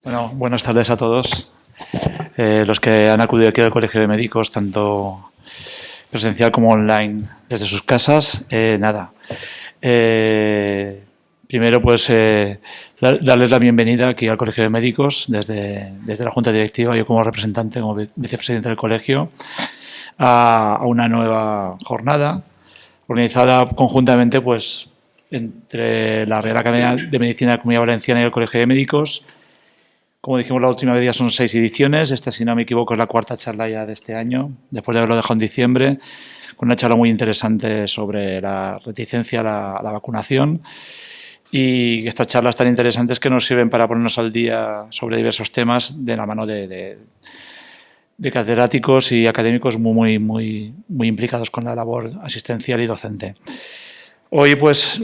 Bueno, buenas tardes a todos. Los que han acudido aquí al Colegio de Médicos, tanto presencial como online, desde sus casas. Primero, pues, darles la bienvenida aquí al Colegio de Médicos, desde la Junta Directiva, yo como representante, como vicepresidente del colegio, a una nueva jornada organizada conjuntamente, pues, entre la Real Academia de Medicina de la Comunidad Valenciana y el Colegio de Médicos. Como dijimos la última vez, ya son 6 ediciones. Esta, si no me equivoco, es la cuarta charla ya de este año, después de haberlo dejado en diciembre, con una charla muy interesante sobre la reticencia a la vacunación. Y estas charlas tan interesantes que nos sirven para ponernos al día sobre diversos temas de la mano de catedráticos y académicos muy implicados con la labor asistencial y docente. Hoy, pues,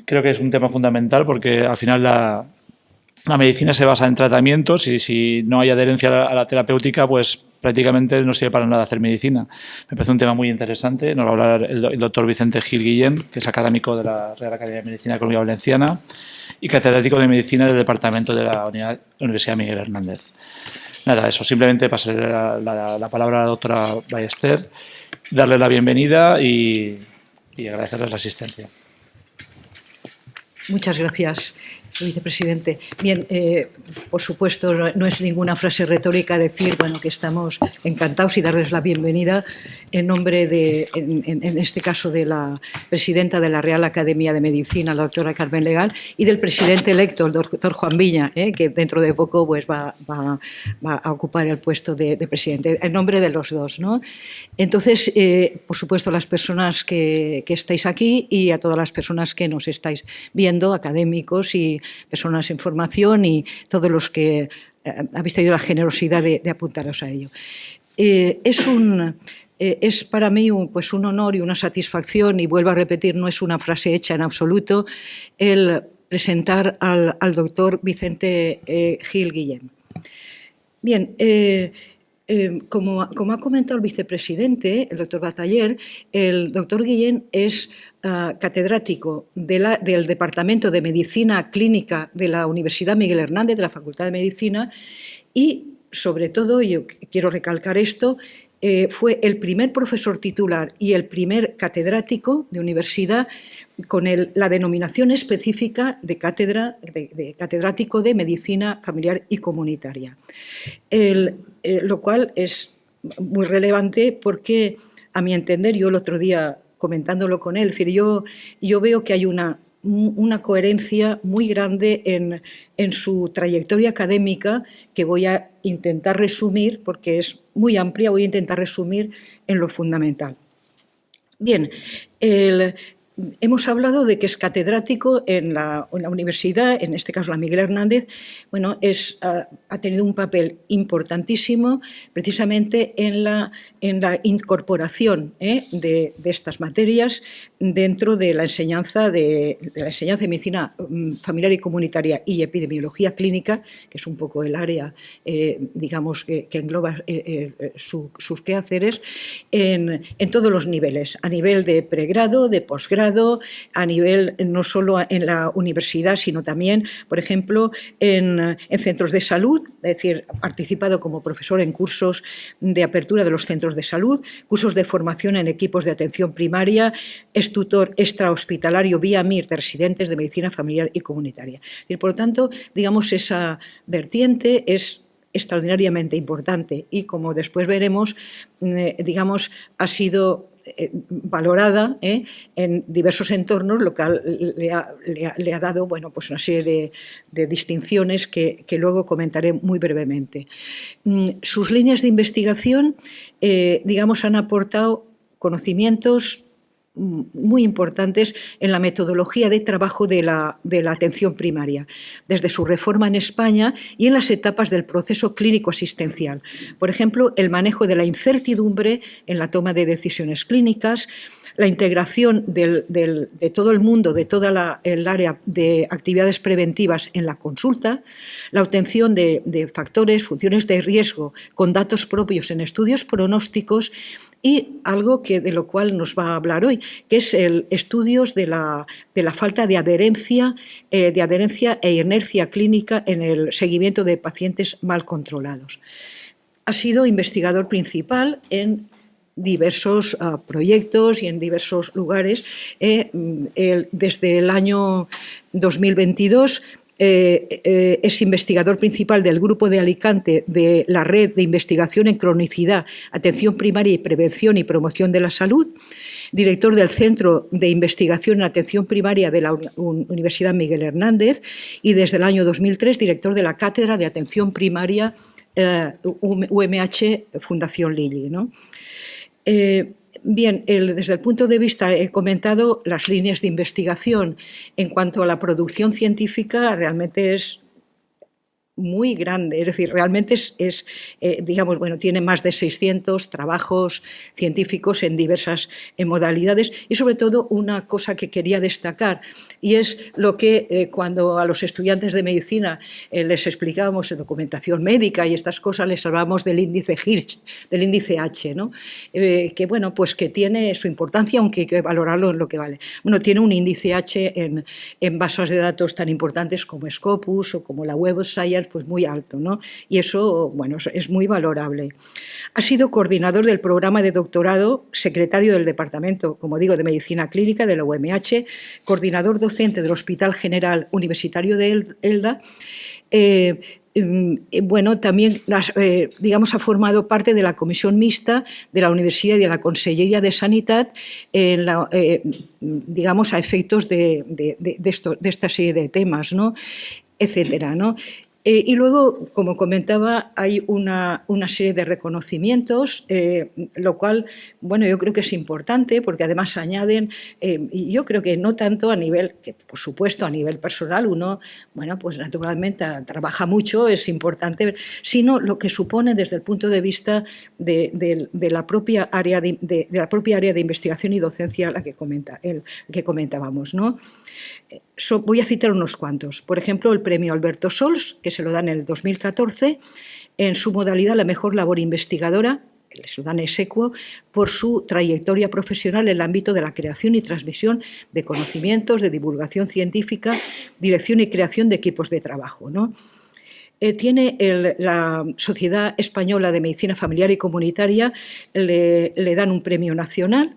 creo que es un tema fundamental porque al final la medicina se basa en tratamientos y si no hay adherencia a la terapéutica, pues prácticamente no sirve para nada hacer medicina. Me parece un tema muy interesante. Nos va a hablar el doctor Vicente Gil Guillén, que es académico de la Real Academia de Medicina de la Comunidad Valenciana y catedrático de Medicina del Departamento de la Universidad Miguel Hernández. Nada, eso. Simplemente pasaré la palabra a la doctora Ballester, darle la bienvenida y agradecerles la asistencia. Muchas gracias, vicepresidente. Bien, por supuesto, no es ninguna frase retórica decir que estamos encantados y darles la bienvenida en nombre de, en este caso, de la presidenta de la Real Academia de Medicina, la doctora Carmen Legal, y del presidente electo, el doctor Juan Viña, que dentro de poco pues, va a ocupar el puesto de presidente, en nombre de los dos, ¿no? Entonces, por supuesto, las personas que estáis aquí y a todas las personas que nos estáis viendo, académicos y personas en formación y todos los que habéis tenido la generosidad de apuntaros a ello. Es para mí un honor y una satisfacción, y vuelvo a repetir, no es una frase hecha en absoluto, el presentar al doctor Vicente Gil Guillén. Bien, como ha comentado el vicepresidente, el doctor Bataller, el doctor Guillén es catedrático del Departamento de Medicina Clínica de la Universidad Miguel Hernández, de la Facultad de Medicina, y sobre todo, yo quiero recalcar esto, fue el primer profesor titular y el primer catedrático de universidad con la denominación específica de catedrático de Medicina Familiar y Comunitaria. Lo cual es muy relevante porque, a mi entender, yo el otro día comentándolo con él, es decir, yo veo que hay una coherencia muy grande en su trayectoria académica que voy a intentar resumir, porque es muy amplia, voy a intentar resumir en lo fundamental. Bien, hemos hablado de que es catedrático en la universidad, en este caso la Miguel Hernández. Bueno, ha tenido un papel importantísimo precisamente en la incorporación de estas materias dentro de la enseñanza de medicina familiar y comunitaria y epidemiología clínica, que es un poco el área, digamos, que engloba sus quehaceres, en todos los niveles, a nivel de pregrado, de posgrado, a nivel no solo en la universidad, sino también, por ejemplo, en centros de salud, es decir, ha participado como profesor en cursos de apertura de los centros de salud, cursos de formación en equipos de atención primaria, es tutor extrahospitalario vía MIR de residentes de medicina familiar y comunitaria. Y por lo tanto, digamos, esa vertiente es extraordinariamente importante y, como después veremos, digamos, ha sido valorada en diversos entornos, lo cual le ha dado pues una serie de distinciones que luego comentaré muy brevemente. Sus líneas de investigación, digamos, han aportado conocimientos muy importantes en la metodología de trabajo de la atención primaria, desde su reforma en España y en las etapas del proceso clínico asistencial. Por ejemplo, el manejo de la incertidumbre en la toma de decisiones clínicas, la integración de todo el mundo, de toda el área de actividades preventivas en la consulta, la obtención de factores, funciones de riesgo con datos propios en estudios pronósticos y algo de lo cual nos va a hablar hoy, que es estudios de la falta de adherencia e inercia clínica en el seguimiento de pacientes mal controlados. Ha sido investigador principal en diversos proyectos y en diversos lugares. Desde el año 2022 es investigador principal del Grupo de Alicante de la Red de Investigación en Cronicidad, Atención Primaria y Prevención y Promoción de la Salud, director del Centro de Investigación en Atención Primaria de la Universidad Miguel Hernández y desde el año 2003 director de la Cátedra de Atención Primaria UMH Fundación Lilly, ¿no? Bien, desde el punto de vista, he comentado las líneas de investigación. En cuanto a la producción científica, realmente es muy grande, es decir, realmente digamos, bueno, tiene más de 600 trabajos científicos en diversas modalidades y sobre todo una cosa que quería destacar y es lo que cuando a los estudiantes de medicina les explicábamos documentación médica y estas cosas, les hablábamos del índice Hirsch, del índice H, ¿no? Que bueno, pues que tiene su importancia, aunque hay que valorarlo en lo que vale. Bueno, tiene un índice H en bases de datos tan importantes como Scopus o como la Web of Science, pues muy alto, ¿no? Y eso, bueno, es muy valorable. Ha sido coordinador del programa de doctorado, secretario del Departamento, como digo, de Medicina Clínica de la UMH, coordinador docente del Hospital General Universitario de Elda. Bueno, también, digamos, ha formado parte de la Comisión Mixta de la Universidad y de la Consellería de Sanidad, digamos, a efectos de esta serie de temas, ¿no? Etcétera, ¿no? Y luego, como comentaba, hay una serie de reconocimientos, lo cual, bueno, yo creo que es importante porque además añaden, y yo creo que no tanto a nivel, que por supuesto a nivel personal uno, bueno, pues naturalmente trabaja mucho, es importante, sino lo que supone desde el punto de vista de la propia área de investigación y docencia la que comentábamos, ¿no? Voy a citar unos cuantos. Por ejemplo, el premio Alberto Sols, que se lo dan en el 2014, en su modalidad la mejor labor investigadora, se lo dan ex aequo, por su trayectoria profesional en el ámbito de la creación y transmisión de conocimientos, de divulgación científica, dirección y creación de equipos de trabajo, ¿no? Tiene la Sociedad Española de Medicina Familiar y Comunitaria, le dan un premio nacional,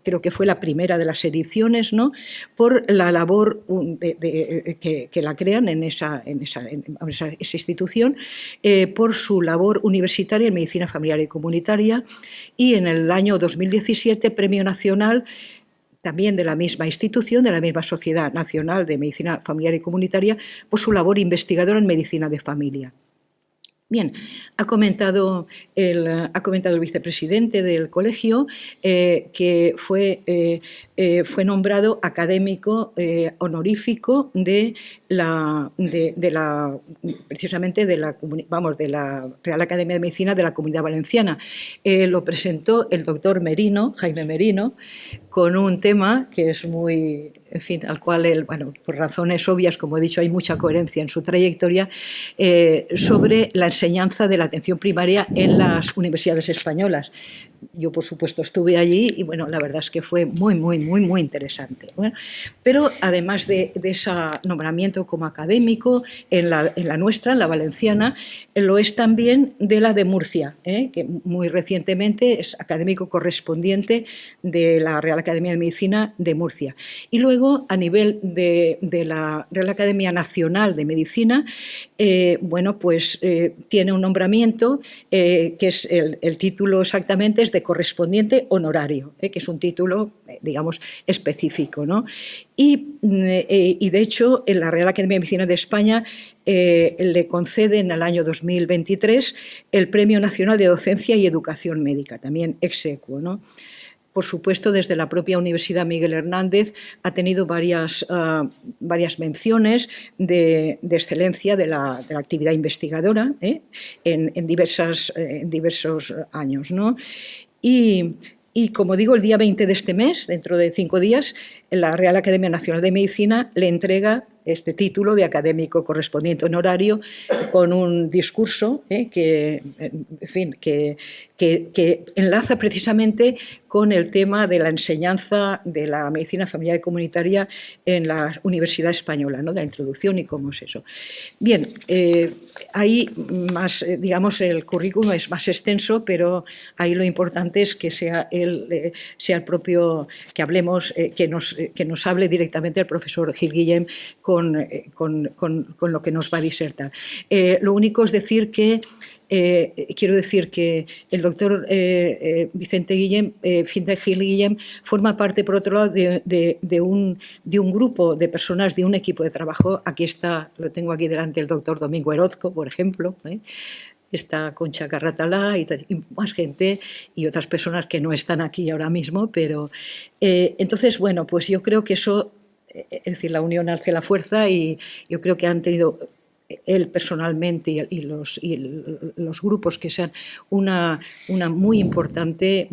creo que fue la primera de las ediciones, ¿no? Por la labor que la crean en esa institución, por su labor universitaria en Medicina Familiar y Comunitaria, y en el año 2017 premio nacional también de la misma institución, de la misma Sociedad Nacional de Medicina Familiar y Comunitaria, por su labor investigadora en medicina de familia. Bien, ha comentado el vicepresidente del colegio que fue nombrado académico honorífico precisamente de la Real Academia de Medicina de la Comunidad Valenciana. Lo presentó el doctor Merino, Jaime Merino, con un tema que es muy, en fin, al cual él, bueno, por razones obvias, como he dicho, hay mucha coherencia en su trayectoria, sobre la enseñanza de la atención primaria en las universidades españolas. Yo, por supuesto, estuve allí y, bueno, la verdad es que fue muy, muy, muy, muy interesante. Bueno, pero además de ese nombramiento como académico, en la nuestra, en la valenciana, lo es también de la de Murcia, que muy recientemente es académico correspondiente de la Real Academia de Medicina de Murcia. Y luego, a nivel de la Real Academia Nacional de Medicina, bueno, pues tiene un nombramiento que es el título exactamente es de correspondiente honorario, que es un título, digamos, específico, ¿no? Y de hecho, en la Real Academia de Medicina de España le conceden al año 2023 el Premio Nacional de Docencia y Educación Médica, también ex aequo, ¿no? Por supuesto, desde la propia Universidad Miguel Hernández ha tenido varias menciones de excelencia de la actividad investigadora en diversos años, ¿no? Y Y como digo, el día 20 de este mes, dentro de 5 días, la Real Academia Nacional de Medicina le entrega este título de académico correspondiente honorario con un discurso que enlaza precisamente con el tema de la enseñanza de la medicina familiar y comunitaria en la Universidad Española, ¿no? De la introducción y cómo es eso. Bien, ahí más, digamos, el currículum es más extenso, pero ahí lo importante es que sea el propio, que hablemos, que nos hable directamente el profesor Gil Guillem con lo que nos va a disertar. Lo único es decir que quiero decir que el doctor Vicente Gil Guillem forma parte, por otro lado, de un grupo de personas, de un equipo de trabajo. Aquí está, lo tengo aquí delante, el doctor Domingo Orozco, por ejemplo, está Concha Carratalá y más gente y otras personas que no están aquí ahora mismo, pero entonces, bueno, pues yo creo que eso, es decir, la unión hace la fuerza, y yo creo que han tenido él personalmente y los grupos que sean una muy importante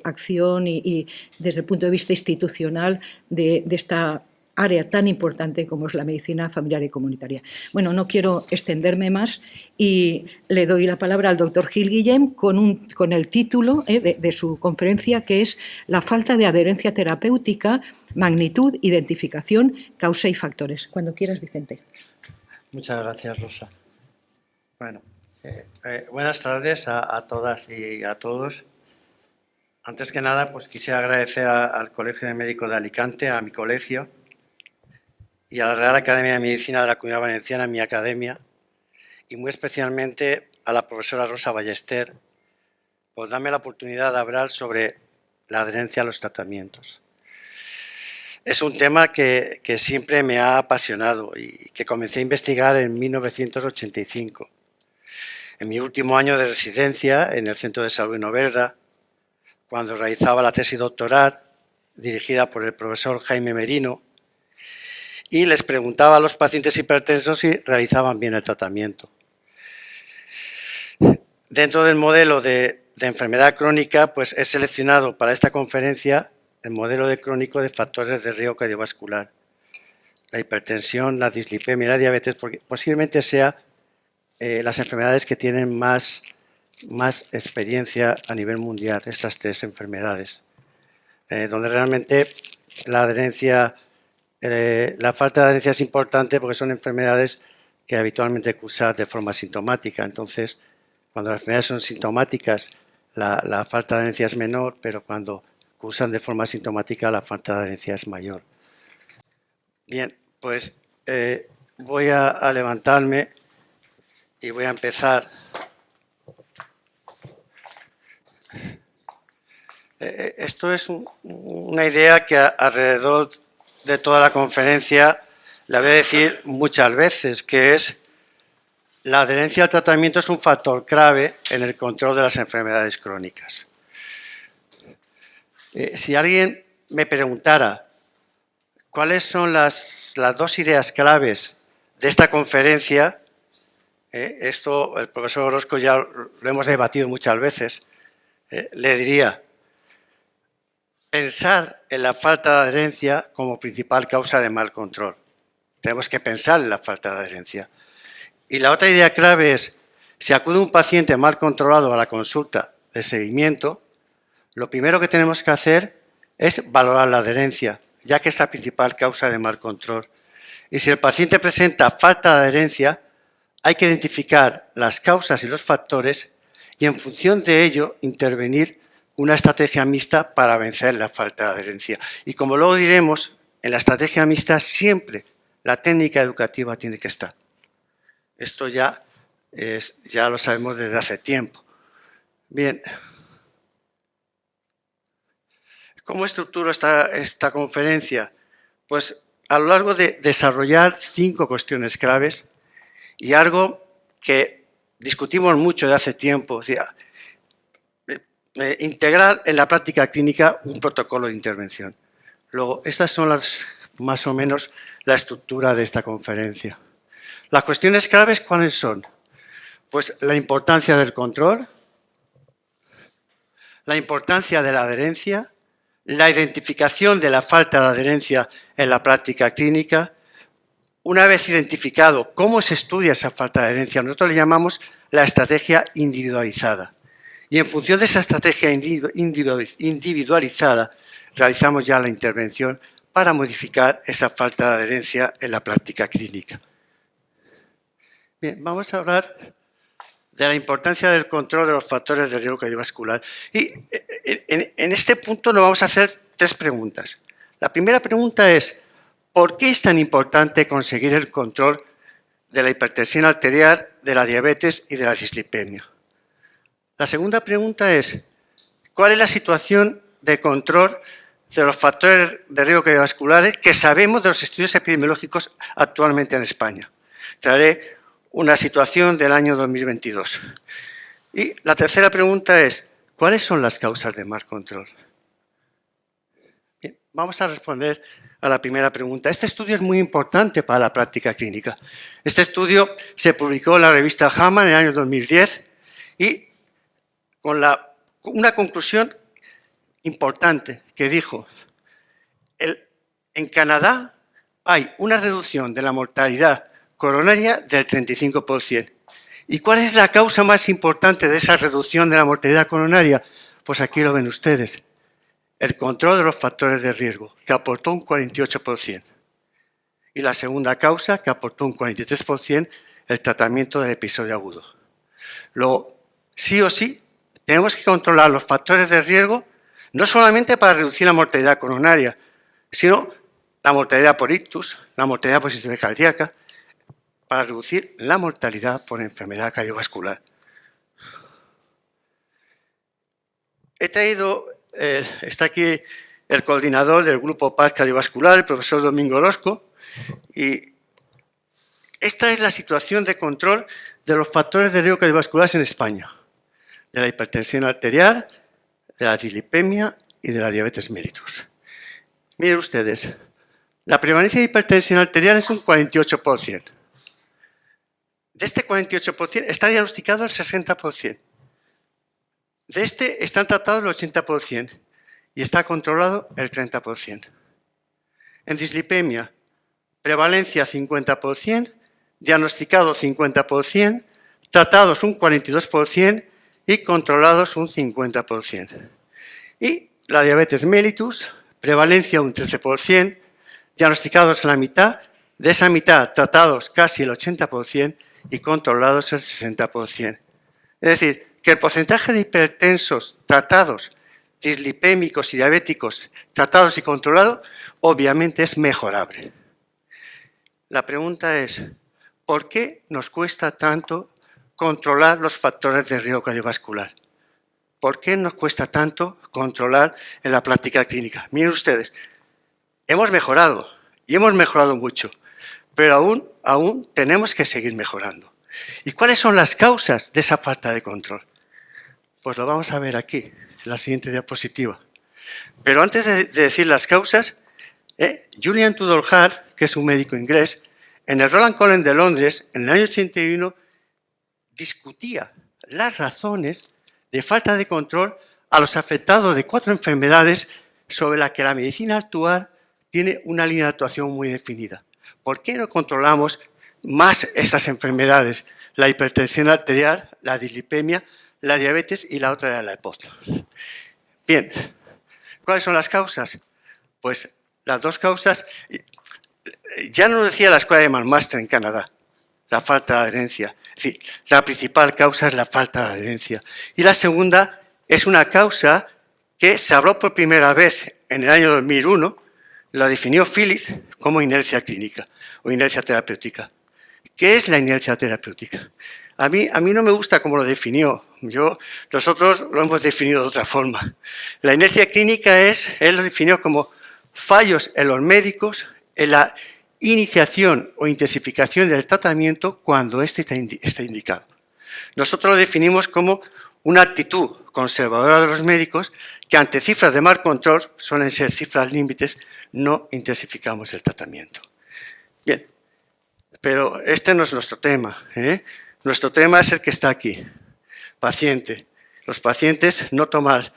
acción y desde el punto de vista institucional de esta área tan importante como es la medicina familiar y comunitaria. Bueno, no quiero extenderme más y le doy la palabra al doctor Gil Guillem con el título de su conferencia, que es La falta de adherencia terapéutica, magnitud, identificación, causa y factores. Cuando quieras, Vicente. Muchas gracias, Rosa. Bueno, buenas tardes a todas y a todos. Antes que nada, pues quisiera agradecer al Colegio de Médicos de Alicante, a mi colegio, y a la Real Academia de Medicina de la Comunidad Valenciana, mi academia, y muy especialmente a la profesora Rosa Ballester, por darme la oportunidad de hablar sobre la adherencia a los tratamientos. Es un tema que siempre me ha apasionado y que comencé a investigar en 1985. En mi último año de residencia en el Centro de Salud Novelda, cuando realizaba la tesis doctoral dirigida por el profesor Jaime Merino, y les preguntaba a los pacientes hipertensos si realizaban bien el tratamiento. Dentro del modelo de enfermedad crónica, pues he seleccionado para esta conferencia el modelo de crónico de factores de riesgo cardiovascular. La hipertensión, la dislipemia y la diabetes, porque posiblemente sea las enfermedades que tienen más experiencia a nivel mundial, estas tres enfermedades, donde realmente la adherencia, la falta de adherencia es importante porque son enfermedades que habitualmente cursan de forma sintomática. Entonces, cuando las enfermedades son sintomáticas, la falta de adherencia es menor, pero cuando cursan de forma sintomática, la falta de adherencia es mayor. Bien, pues voy a levantarme y voy a empezar. Esto es una idea que alrededor de toda la conferencia la voy a decir muchas veces, que es la adherencia al tratamiento es un factor clave en el control de las enfermedades crónicas. Si alguien me preguntara cuáles son las dos ideas claves de esta conferencia, esto el profesor Orozco ya lo hemos debatido muchas veces, le diría: pensar en la falta de adherencia como principal causa de mal control. Tenemos que pensar en la falta de adherencia. Y la otra idea clave es, si acude un paciente mal controlado a la consulta de seguimiento, lo primero que tenemos que hacer es valorar la adherencia, ya que es la principal causa de mal control. Y si el paciente presenta falta de adherencia, hay que identificar las causas y los factores y en función de ello intervenir una estrategia mixta para vencer la falta de adherencia. Y como luego diremos, en la estrategia mixta siempre la técnica educativa tiene que estar. Esto ya lo sabemos desde hace tiempo. Bien. ¿Cómo estructuro esta conferencia? Pues a lo largo de desarrollar 5 cuestiones claves y algo que discutimos mucho de hace tiempo, o sea, integrar en la práctica clínica un protocolo de intervención. Luego, estas son más o menos la estructura de esta conferencia. Las cuestiones claves, ¿cuáles son? Pues la importancia del control, la importancia de la adherencia, la identificación de la falta de adherencia en la práctica clínica. Una vez identificado cómo se estudia esa falta de adherencia, nosotros le llamamos la estrategia individualizada. Y en función de esa estrategia individualizada, realizamos ya la intervención para modificar esa falta de adherencia en la práctica clínica. Bien, vamos a hablar de la importancia del control de los factores de riesgo cardiovascular. Y en este punto nos vamos a hacer 3 preguntas. La primera pregunta es, ¿por qué es tan importante conseguir el control de la hipertensión arterial, de la diabetes y de la dislipemia? La segunda pregunta es, ¿cuál es la situación de control de los factores de riesgo cardiovasculares que sabemos de los estudios epidemiológicos actualmente en España? Traeré una situación del año 2022. Y la tercera pregunta es, ¿cuáles son las causas de mal control? Bien, vamos a responder a la primera pregunta. Este estudio es muy importante para la práctica clínica. Este estudio se publicó en la revista JAMA en el año 2010 y con una conclusión importante que dijo, en Canadá hay una reducción de la mortalidad coronaria del 35%. ¿Y cuál es la causa más importante de esa reducción de la mortalidad coronaria? Pues aquí lo ven ustedes. El control de los factores de riesgo, que aportó un 48%. Y la segunda causa, que aportó un 43%, el tratamiento del episodio agudo. Luego, sí o sí, tenemos que controlar los factores de riesgo, no solamente para reducir la mortalidad coronaria, sino la mortalidad por ictus, la mortalidad por situación cardíaca, para reducir la mortalidad por enfermedad cardiovascular. He traído, está aquí el coordinador del grupo Paz Cardiovascular, el profesor Domingo Orozco, y esta es la situación de control de los factores de riesgo cardiovasculares en España, de la hipertensión arterial, de la dislipemia y de la diabetes mellitus. Miren ustedes, la prevalencia de hipertensión arterial es un 48%. De este 48% está diagnosticado el 60%. De este están tratados el 80% y está controlado el 30%. En dislipemia, prevalencia 50%, diagnosticado 50%, tratados un 42% y controlados un 50%. Y la diabetes mellitus, prevalencia un 13%, diagnosticados la mitad, de esa mitad tratados casi el 80% y controlados el 60%. Es decir, que el porcentaje de hipertensos tratados, dislipémicos y diabéticos tratados y controlados, obviamente es mejorable. La pregunta es, ¿por qué nos cuesta tanto controlar los factores de riesgo cardiovascular? ¿Por qué nos cuesta tanto controlar en la práctica clínica? Miren ustedes, hemos mejorado y hemos mejorado mucho, pero aún tenemos que seguir mejorando. ¿Y cuáles son las causas de esa falta de control? Pues lo vamos a ver aquí, en la siguiente diapositiva. Pero antes de decir las causas, Julian Tudor-Hart, que es un médico inglés, en el Royal College de Londres, en el año 81, discutía las razones de falta de control a los afectados de 4 enfermedades sobre las que la medicina actual tiene una línea de actuación muy definida. ¿Por qué no controlamos más estas enfermedades? La hipertensión arterial, la dislipemia, la diabetes y la otra era la EPOC. Bien, ¿cuáles son las causas? Pues las 2 causas, ya nos decía la escuela de McMaster en Canadá, la falta de adherencia. Es decir, la principal causa es la falta de adherencia. Y la segunda es una causa que se habló por primera vez en el año 2001, la definió Phillips como inercia clínica o inercia terapéutica. ¿Qué es la inercia terapéutica? A mí no me gusta cómo lo definió. Nosotros lo hemos definido de otra forma. La inercia clínica él lo definió como fallos en los médicos en la iniciación o intensificación del tratamiento cuando éste está indicado. Nosotros lo definimos como una actitud conservadora de los médicos que ante cifras de mal control, suelen ser cifras límites, no intensificamos el tratamiento. Bien, pero este no es nuestro tema. Nuestro tema es el que está aquí. Paciente. Los pacientes no tomar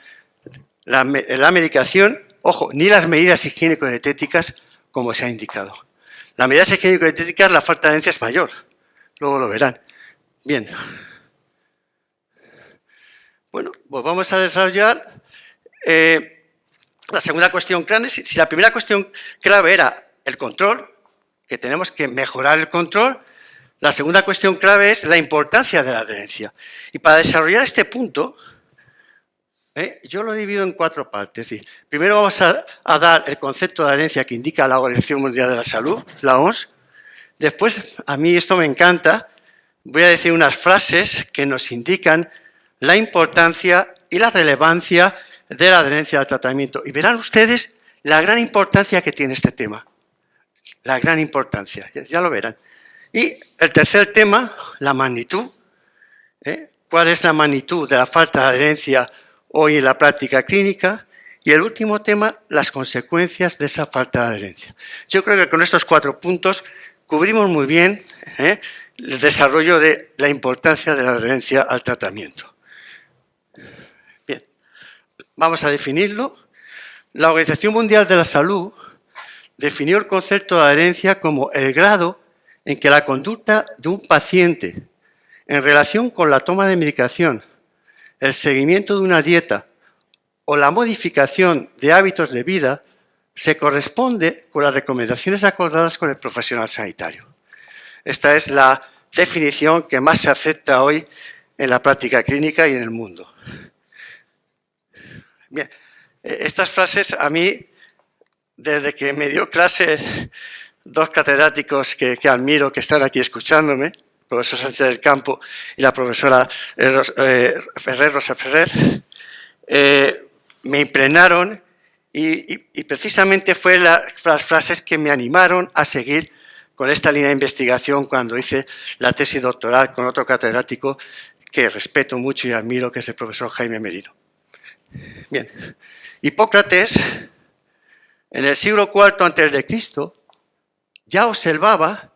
la medicación, ojo, ni las medidas higiénico-dietéticas como se ha indicado. Las medidas higiénico-dietéticas, la falta de adherencia es mayor, luego lo verán. Bien. Bueno, pues vamos a desarrollar la segunda cuestión clave. Si la primera cuestión clave era el control, que tenemos que mejorar el control, la segunda cuestión clave es la importancia de la adherencia. Y para desarrollar este punto, yo lo divido en 4 partes. Es decir, primero vamos a dar el concepto de adherencia que indica la Organización Mundial de la Salud, la OMS. Después, a mí esto me encanta, voy a decir unas frases que nos indican la importancia y la relevancia de la adherencia al tratamiento. Y verán ustedes la gran importancia que tiene este tema. La gran importancia, ya lo verán. Y el tercer tema, la magnitud. ¿Cuál es la magnitud de la falta de adherencia hoy en la práctica clínica? Y el último tema, las consecuencias de esa falta de adherencia. Yo creo que con estos 4 puntos cubrimos muy bien el desarrollo de la importancia de la adherencia al tratamiento. Bien, vamos a definirlo. La Organización Mundial de la Salud definió el concepto de adherencia como el grado en que la conducta de un paciente en relación con la toma de medicación, el seguimiento de una dieta o la modificación de hábitos de vida se corresponde con las recomendaciones acordadas con el profesional sanitario. Esta es la definición que más se acepta hoy en la práctica clínica y en el mundo. Bien, estas frases a mí, desde que me dio clase 2 catedráticos que admiro, que están aquí escuchándome, el profesor Sánchez del Campo y la profesora Rosa Ferrer, me impregnaron y precisamente fue las frases que me animaron a seguir con esta línea de investigación cuando hice la tesis doctoral con otro catedrático que respeto mucho y admiro, que es el profesor Jaime Merino. Bien, Hipócrates, en el siglo IV a.C., ya observaba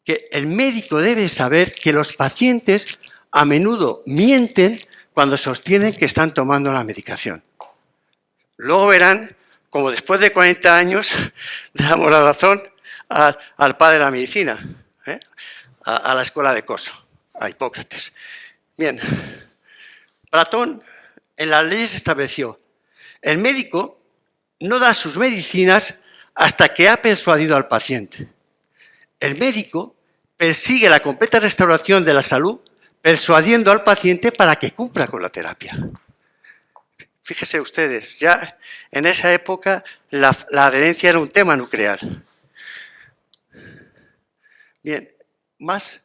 que el médico debe saber que los pacientes a menudo mienten cuando sostienen que están tomando la medicación. Luego verán como después de 40 años damos la razón al padre de la medicina, a la escuela de Coso, a Hipócrates. Bien, Platón en las leyes estableció: el médico no da sus medicinas hasta que ha persuadido al paciente. El médico persigue la completa restauración de la salud persuadiendo al paciente para que cumpla con la terapia. Fíjense ustedes, ya en esa época la adherencia era un tema nuclear. Bien, más.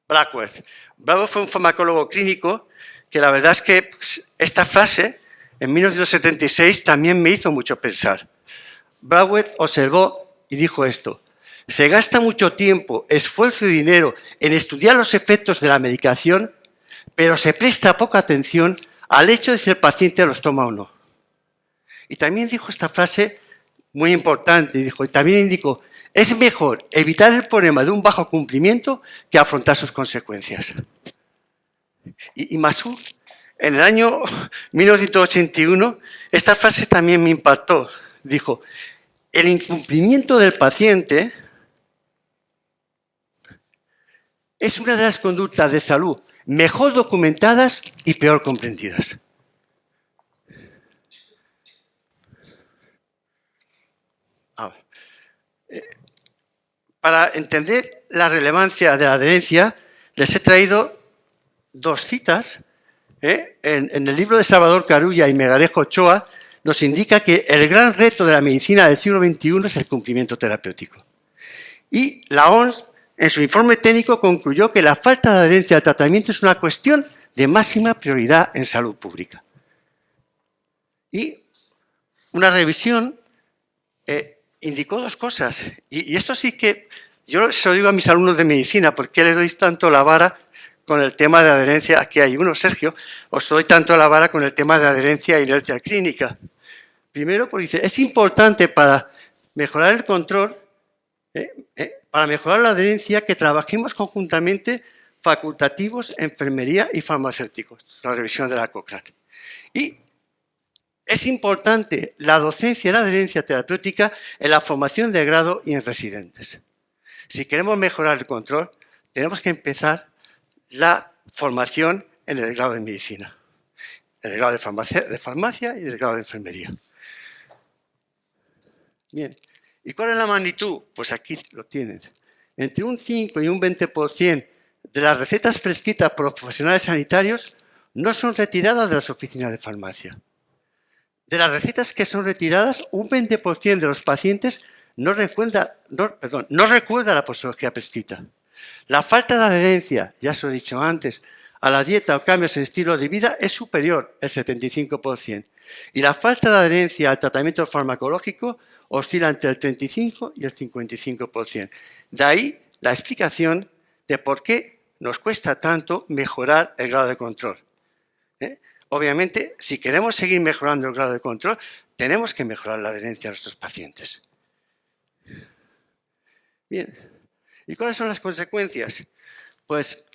Blackworth. Blackworth fue un farmacólogo clínico que la verdad es que esta frase en 1976 también me hizo mucho pensar. Blackworth observó y dijo esto: se gasta mucho tiempo, esfuerzo y dinero en estudiar los efectos de la medicación, pero se presta poca atención al hecho de si el paciente los toma o no. Y también dijo esta frase muy importante, y también indicó: es mejor evitar el problema de un bajo cumplimiento que afrontar sus consecuencias. Y Masur, en el año 1981, esta frase también me impactó. Dijo: el incumplimiento del paciente es una de las conductas de salud mejor documentadas y peor comprendidas. Para entender la relevancia de la adherencia, les he traído 2 citas. En el libro de Salvador Carulla y Megarejo Ochoa nos indica que el gran reto de la medicina del siglo XXI es el cumplimiento terapéutico. Y la OMS, en su informe técnico, concluyó que la falta de adherencia al tratamiento es una cuestión de máxima prioridad en salud pública. Y una revisión indicó 2 cosas. Y esto sí que yo se lo digo a mis alumnos de medicina: ¿por qué le doy tanto la vara con el tema de adherencia? Aquí hay uno, Sergio. Os doy tanto la vara con el tema de adherencia e inercia clínica. Primero, porque dice, es importante para mejorar el control, para mejorar la adherencia, que trabajemos conjuntamente facultativos, enfermería y farmacéuticos, la revisión de la Cochrane. Y es importante la docencia y la adherencia terapéutica en la formación de grado y en residentes. Si queremos mejorar el control, tenemos que empezar la formación en el grado de medicina, en el grado de farmacia y en el grado de enfermería. Bien, ¿y cuál es la magnitud? Pues aquí lo tienen. Entre un 5 y un 20% de las recetas prescritas por los profesionales sanitarios no son retiradas de las oficinas de farmacia. De las recetas que son retiradas, un 20% de los pacientes no recuerda la posología prescrita. La falta de adherencia, ya os he dicho antes, a la dieta o cambios en estilo de vida es superior, el 75%. Y la falta de adherencia al tratamiento farmacológico oscila entre el 35 y el 55%. De ahí la explicación de por qué nos cuesta tanto mejorar el grado de control. Obviamente, si queremos seguir mejorando el grado de control, tenemos que mejorar la adherencia a nuestros pacientes. Bien, ¿y cuáles son las consecuencias? Pues,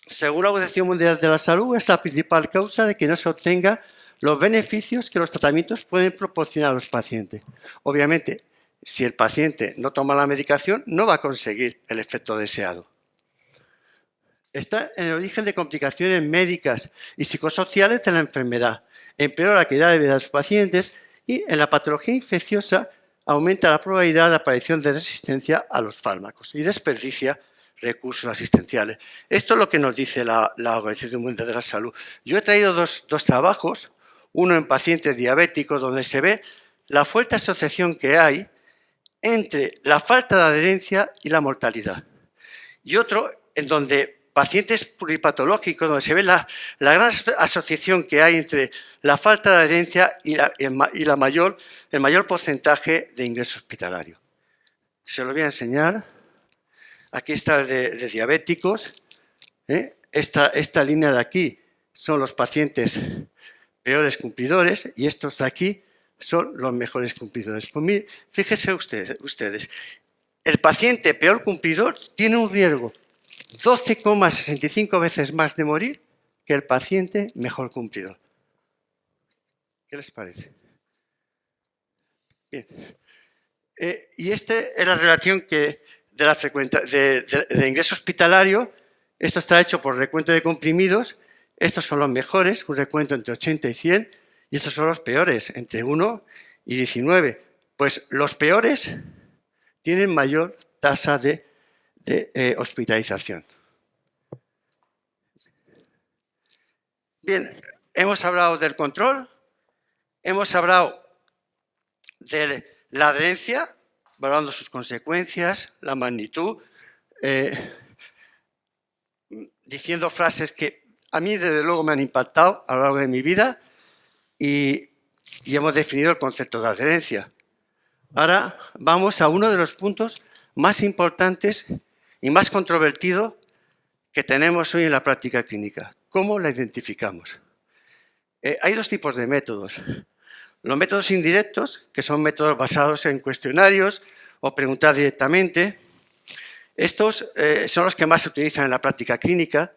según la Organización Mundial de la Salud, es la principal causa de que no se obtengan los beneficios que los tratamientos pueden proporcionar a los pacientes. Obviamente, si el paciente no toma la medicación, no va a conseguir el efecto deseado. Está en el origen de complicaciones médicas y psicosociales de la enfermedad, empeora la calidad de vida de los pacientes y en la patología infecciosa aumenta la probabilidad de aparición de resistencia a los fármacos y desperdicia recursos asistenciales. Esto es lo que nos dice la Organización Mundial de la Salud. Yo he traído dos trabajos, uno en pacientes diabéticos, donde se ve la fuerte asociación que hay entre la falta de adherencia y la mortalidad. Y otro en donde pacientes pluripatológicos, donde se ve la gran asociación que hay entre la falta de adherencia y el mayor porcentaje de ingreso hospitalario. Se lo voy a enseñar. Aquí está el de diabéticos. Esta línea de aquí son los pacientes peores cumplidores y estos de aquí son los mejores cumplidores. Pues fíjense ustedes, el paciente peor cumplidor tiene un riesgo 12,65 veces más de morir que el paciente mejor cumplidor. ¿Qué les parece? Bien. Y esta es la relación de ingreso hospitalario. Esto está hecho por recuento de comprimidos. Estos son los mejores, un recuento entre 80 y 100. Y estos son los peores, entre 1 y 19. Pues los peores tienen mayor tasa de hospitalización. Bien, hemos hablado del control, hemos hablado de la adherencia, valorando sus consecuencias, la magnitud, diciendo frases que a mí desde luego me han impactado a lo largo de mi vida y hemos definido el concepto de adherencia. Ahora vamos a uno de los puntos más importantes y más controvertido que tenemos hoy en la práctica clínica. ¿Cómo la identificamos? Hay dos tipos de métodos. Los métodos indirectos, que son métodos basados en cuestionarios o preguntar directamente. Estos son los que más se utilizan en la práctica clínica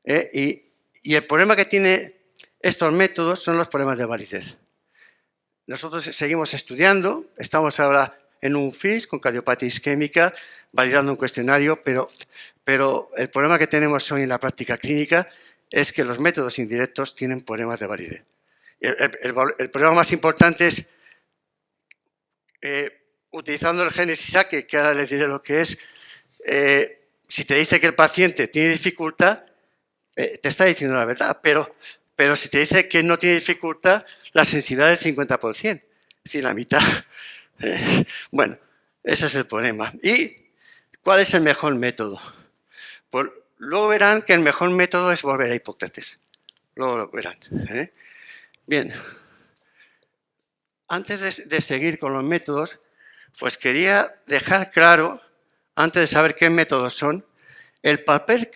y el problema que tienen estos métodos son los problemas de validez. Nosotros seguimos estudiando, estamos ahora en un FIS con cardiopatía isquémica, validando un cuestionario, pero el problema que tenemos hoy en la práctica clínica es que los métodos indirectos tienen problemas de validez. El problema más importante es, utilizando el Génesis ACE, que ahora les diré lo que es, si te dice que el paciente tiene dificultad, te está diciendo la verdad, pero si te dice que no tiene dificultad, la sensibilidad es del 50%, es decir, la mitad. Bueno, ese es el problema. ¿Y cuál es el mejor método? Pues luego verán que el mejor método es volver a Hipócrates. Luego lo verán. Bien, antes de seguir con los métodos, pues quería dejar claro, antes de saber qué métodos son, el papel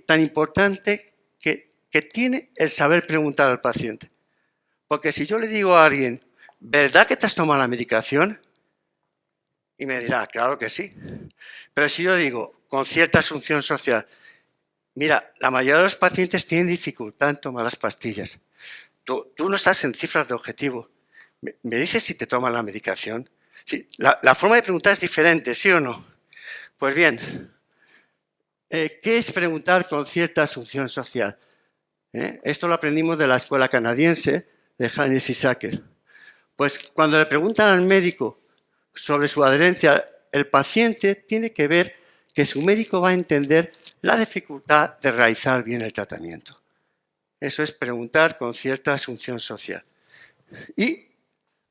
tan importante que tiene el saber preguntar al paciente. Porque si yo le digo a alguien, ¿verdad que te has tomado la medicación? Y me dirá, claro que sí. Pero si yo digo, con cierta asunción social, Mira, la mayoría de los pacientes tienen dificultad en tomar las pastillas. Tú no estás en cifras de objetivo. ¿Me dices si te toman la medicación? Sí, la forma de preguntar es diferente, ¿sí o no? Pues bien, ¿qué es preguntar con cierta asunción social? Esto lo aprendimos de la escuela canadiense de Haynes y Sacker. Pues cuando le preguntan al médico sobre su adherencia, el paciente tiene que ver que su médico va a entender la dificultad de realizar bien el tratamiento. Eso es preguntar con cierta asunción social. Y,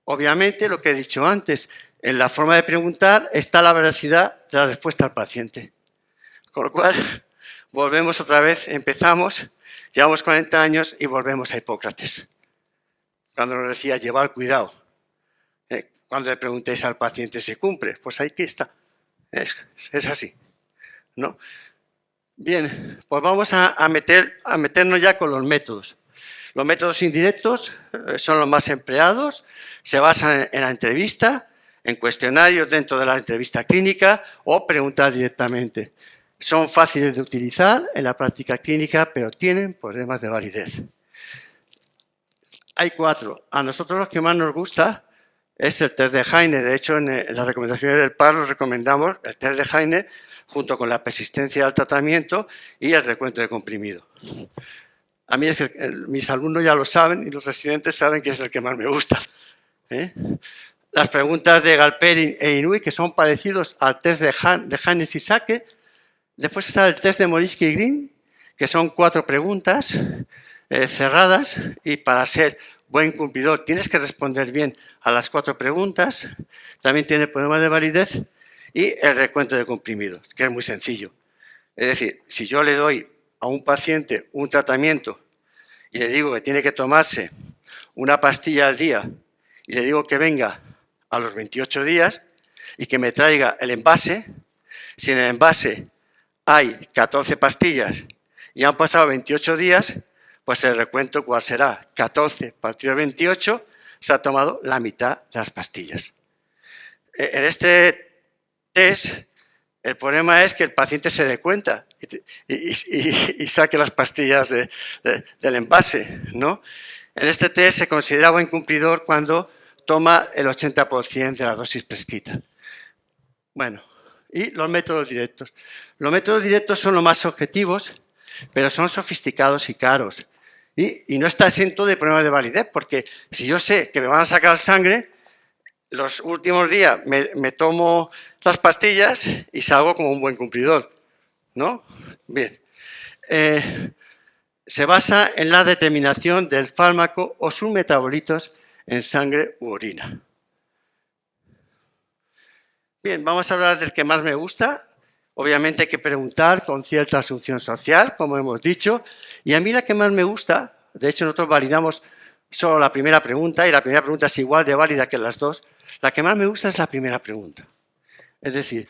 obviamente, lo que he dicho antes, en la forma de preguntar está la veracidad de la respuesta al paciente. Con lo cual, volvemos otra vez, empezamos, llevamos 40 años y volvemos a Hipócrates, cuando nos decía llevar cuidado. Cuando le preguntéis al paciente si cumple, pues ahí que está. Es así, ¿no? Bien, pues vamos a meternos ya con los métodos. Los métodos indirectos son los más empleados, se basan en la entrevista, en cuestionarios dentro de la entrevista clínica o preguntar directamente. Son fáciles de utilizar en la práctica clínica, pero tienen problemas de validez. Hay 4. A nosotros los que más nos gusta es el test de Heine. De hecho, en las recomendaciones del PAR los recomendamos el test de Heine junto con la persistencia del tratamiento y el recuento de comprimido. A mí es que mis alumnos ya lo saben y los residentes saben que es el que más me gusta. Las preguntas de Galperin e Inouye, que son parecidos al test de Haynes y Sacker. Después está el test de Morisky y Green, que son 4 preguntas cerradas y para ser buen cumplidor tienes que responder bien a las 4 preguntas. También tiene problemas de validez y el recuento de comprimidos, que es muy sencillo. Es decir, si yo le doy a un paciente un tratamiento y le digo que tiene que tomarse una pastilla al día y le digo que venga a los 28 días y que me traiga el envase, si en el envase hay 14 pastillas y han pasado 28 días, pues el recuento, ¿cuál será? 14 partido de 28, se ha tomado la mitad de las pastillas. En este test, el problema es que el paciente se dé cuenta y saque las pastillas del envase, ¿no? En este test se considera buen cumplidor cuando toma el 80% de la dosis prescrita. Bueno, y los métodos directos. Los métodos directos son los más objetivos, pero son sofisticados y caros. Y no está exento de problemas de validez, porque si yo sé que me van a sacar sangre, los últimos días me tomo las pastillas y salgo como un buen cumplidor, ¿no? Bien. Se basa en la determinación del fármaco o sus metabolitos en sangre u orina. Bien, vamos a hablar del que más me gusta. Obviamente hay que preguntar con cierta asunción social, como hemos dicho. Y a mí la que más me gusta, de hecho nosotros validamos solo la primera pregunta y la primera pregunta es igual de válida que las dos. La que más me gusta es la primera pregunta. Es decir,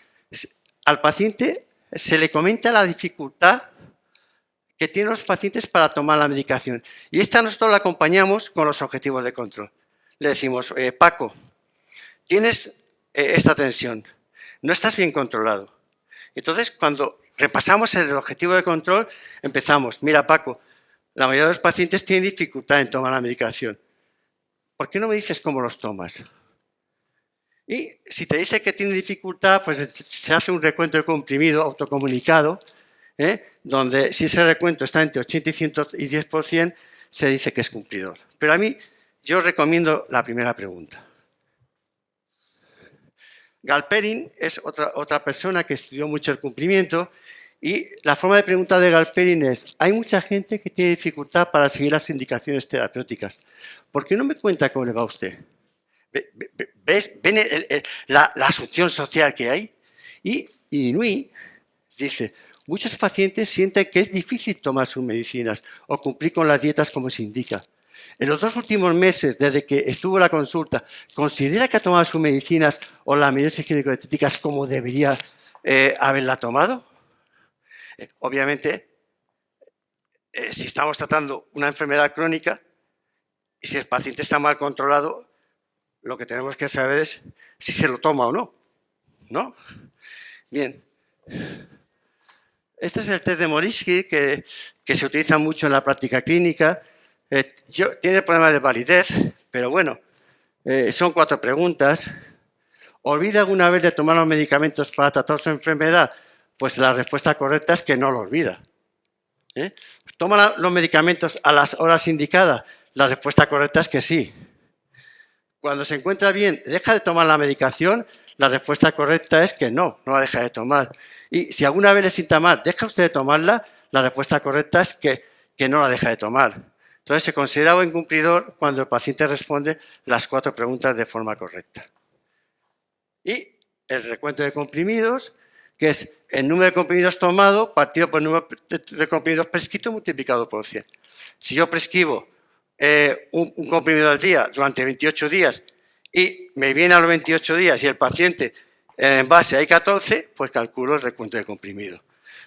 al paciente se le comenta la dificultad que tienen los pacientes para tomar la medicación. Y esta nosotros la acompañamos con los objetivos de control. Le decimos, Paco, tienes esta tensión, no estás bien controlado. Entonces, cuando repasamos el objetivo de control, empezamos, mira Paco, la mayoría de los pacientes tienen dificultad en tomar la medicación. ¿Por qué no me dices cómo los tomas? Y si te dice que tiene dificultad, pues se hace un recuento de comprimido autocomunicado, donde si ese recuento está entre 80 y 110%, se dice que es cumplidor. Pero a mí, yo recomiendo la primera pregunta. Galperin es otra persona que estudió mucho el cumplimiento y la forma de preguntar de Galperin es, hay mucha gente que tiene dificultad para seguir las indicaciones terapéuticas. ¿Por qué no me cuenta cómo le va a usted? ¿Ven la asunción social que hay? Y Inouye dice, muchos pacientes sienten que es difícil tomar sus medicinas o cumplir con las dietas como se indica. En los 2 últimos meses, desde que estuvo en la consulta, ¿considera que ha tomado sus medicinas o las medidas higiénico-dietéticas como debería haberla tomado? Obviamente, si estamos tratando una enfermedad crónica y si el paciente está mal controlado, lo que tenemos que saber es si se lo toma o no, ¿no? Bien. Este es el test de Morisky que se utiliza mucho en la práctica clínica. Tiene problemas de validez, pero bueno, son 4 preguntas. ¿Olvida alguna vez de tomar los medicamentos para tratar su enfermedad? Pues la respuesta correcta es que no lo olvida. ¿Toma los medicamentos a las horas indicadas? La respuesta correcta es que sí. Cuando se encuentra bien, ¿deja de tomar la medicación? La respuesta correcta es que no, no la deja de tomar. Y si alguna vez le sienta mal, ¿deja usted de tomarla? La respuesta correcta es que no la deja de tomar. Entonces, se considera buen cumplidor cuando el paciente responde las 4 preguntas de forma correcta. Y el recuento de comprimidos, que es el número de comprimidos tomado partido por el número de comprimidos prescritos multiplicado por 100. Si yo prescribo un comprimido al día durante 28 días y me viene a los 28 días y el paciente en el envase hay 14, pues calculo el recuento de comprimido.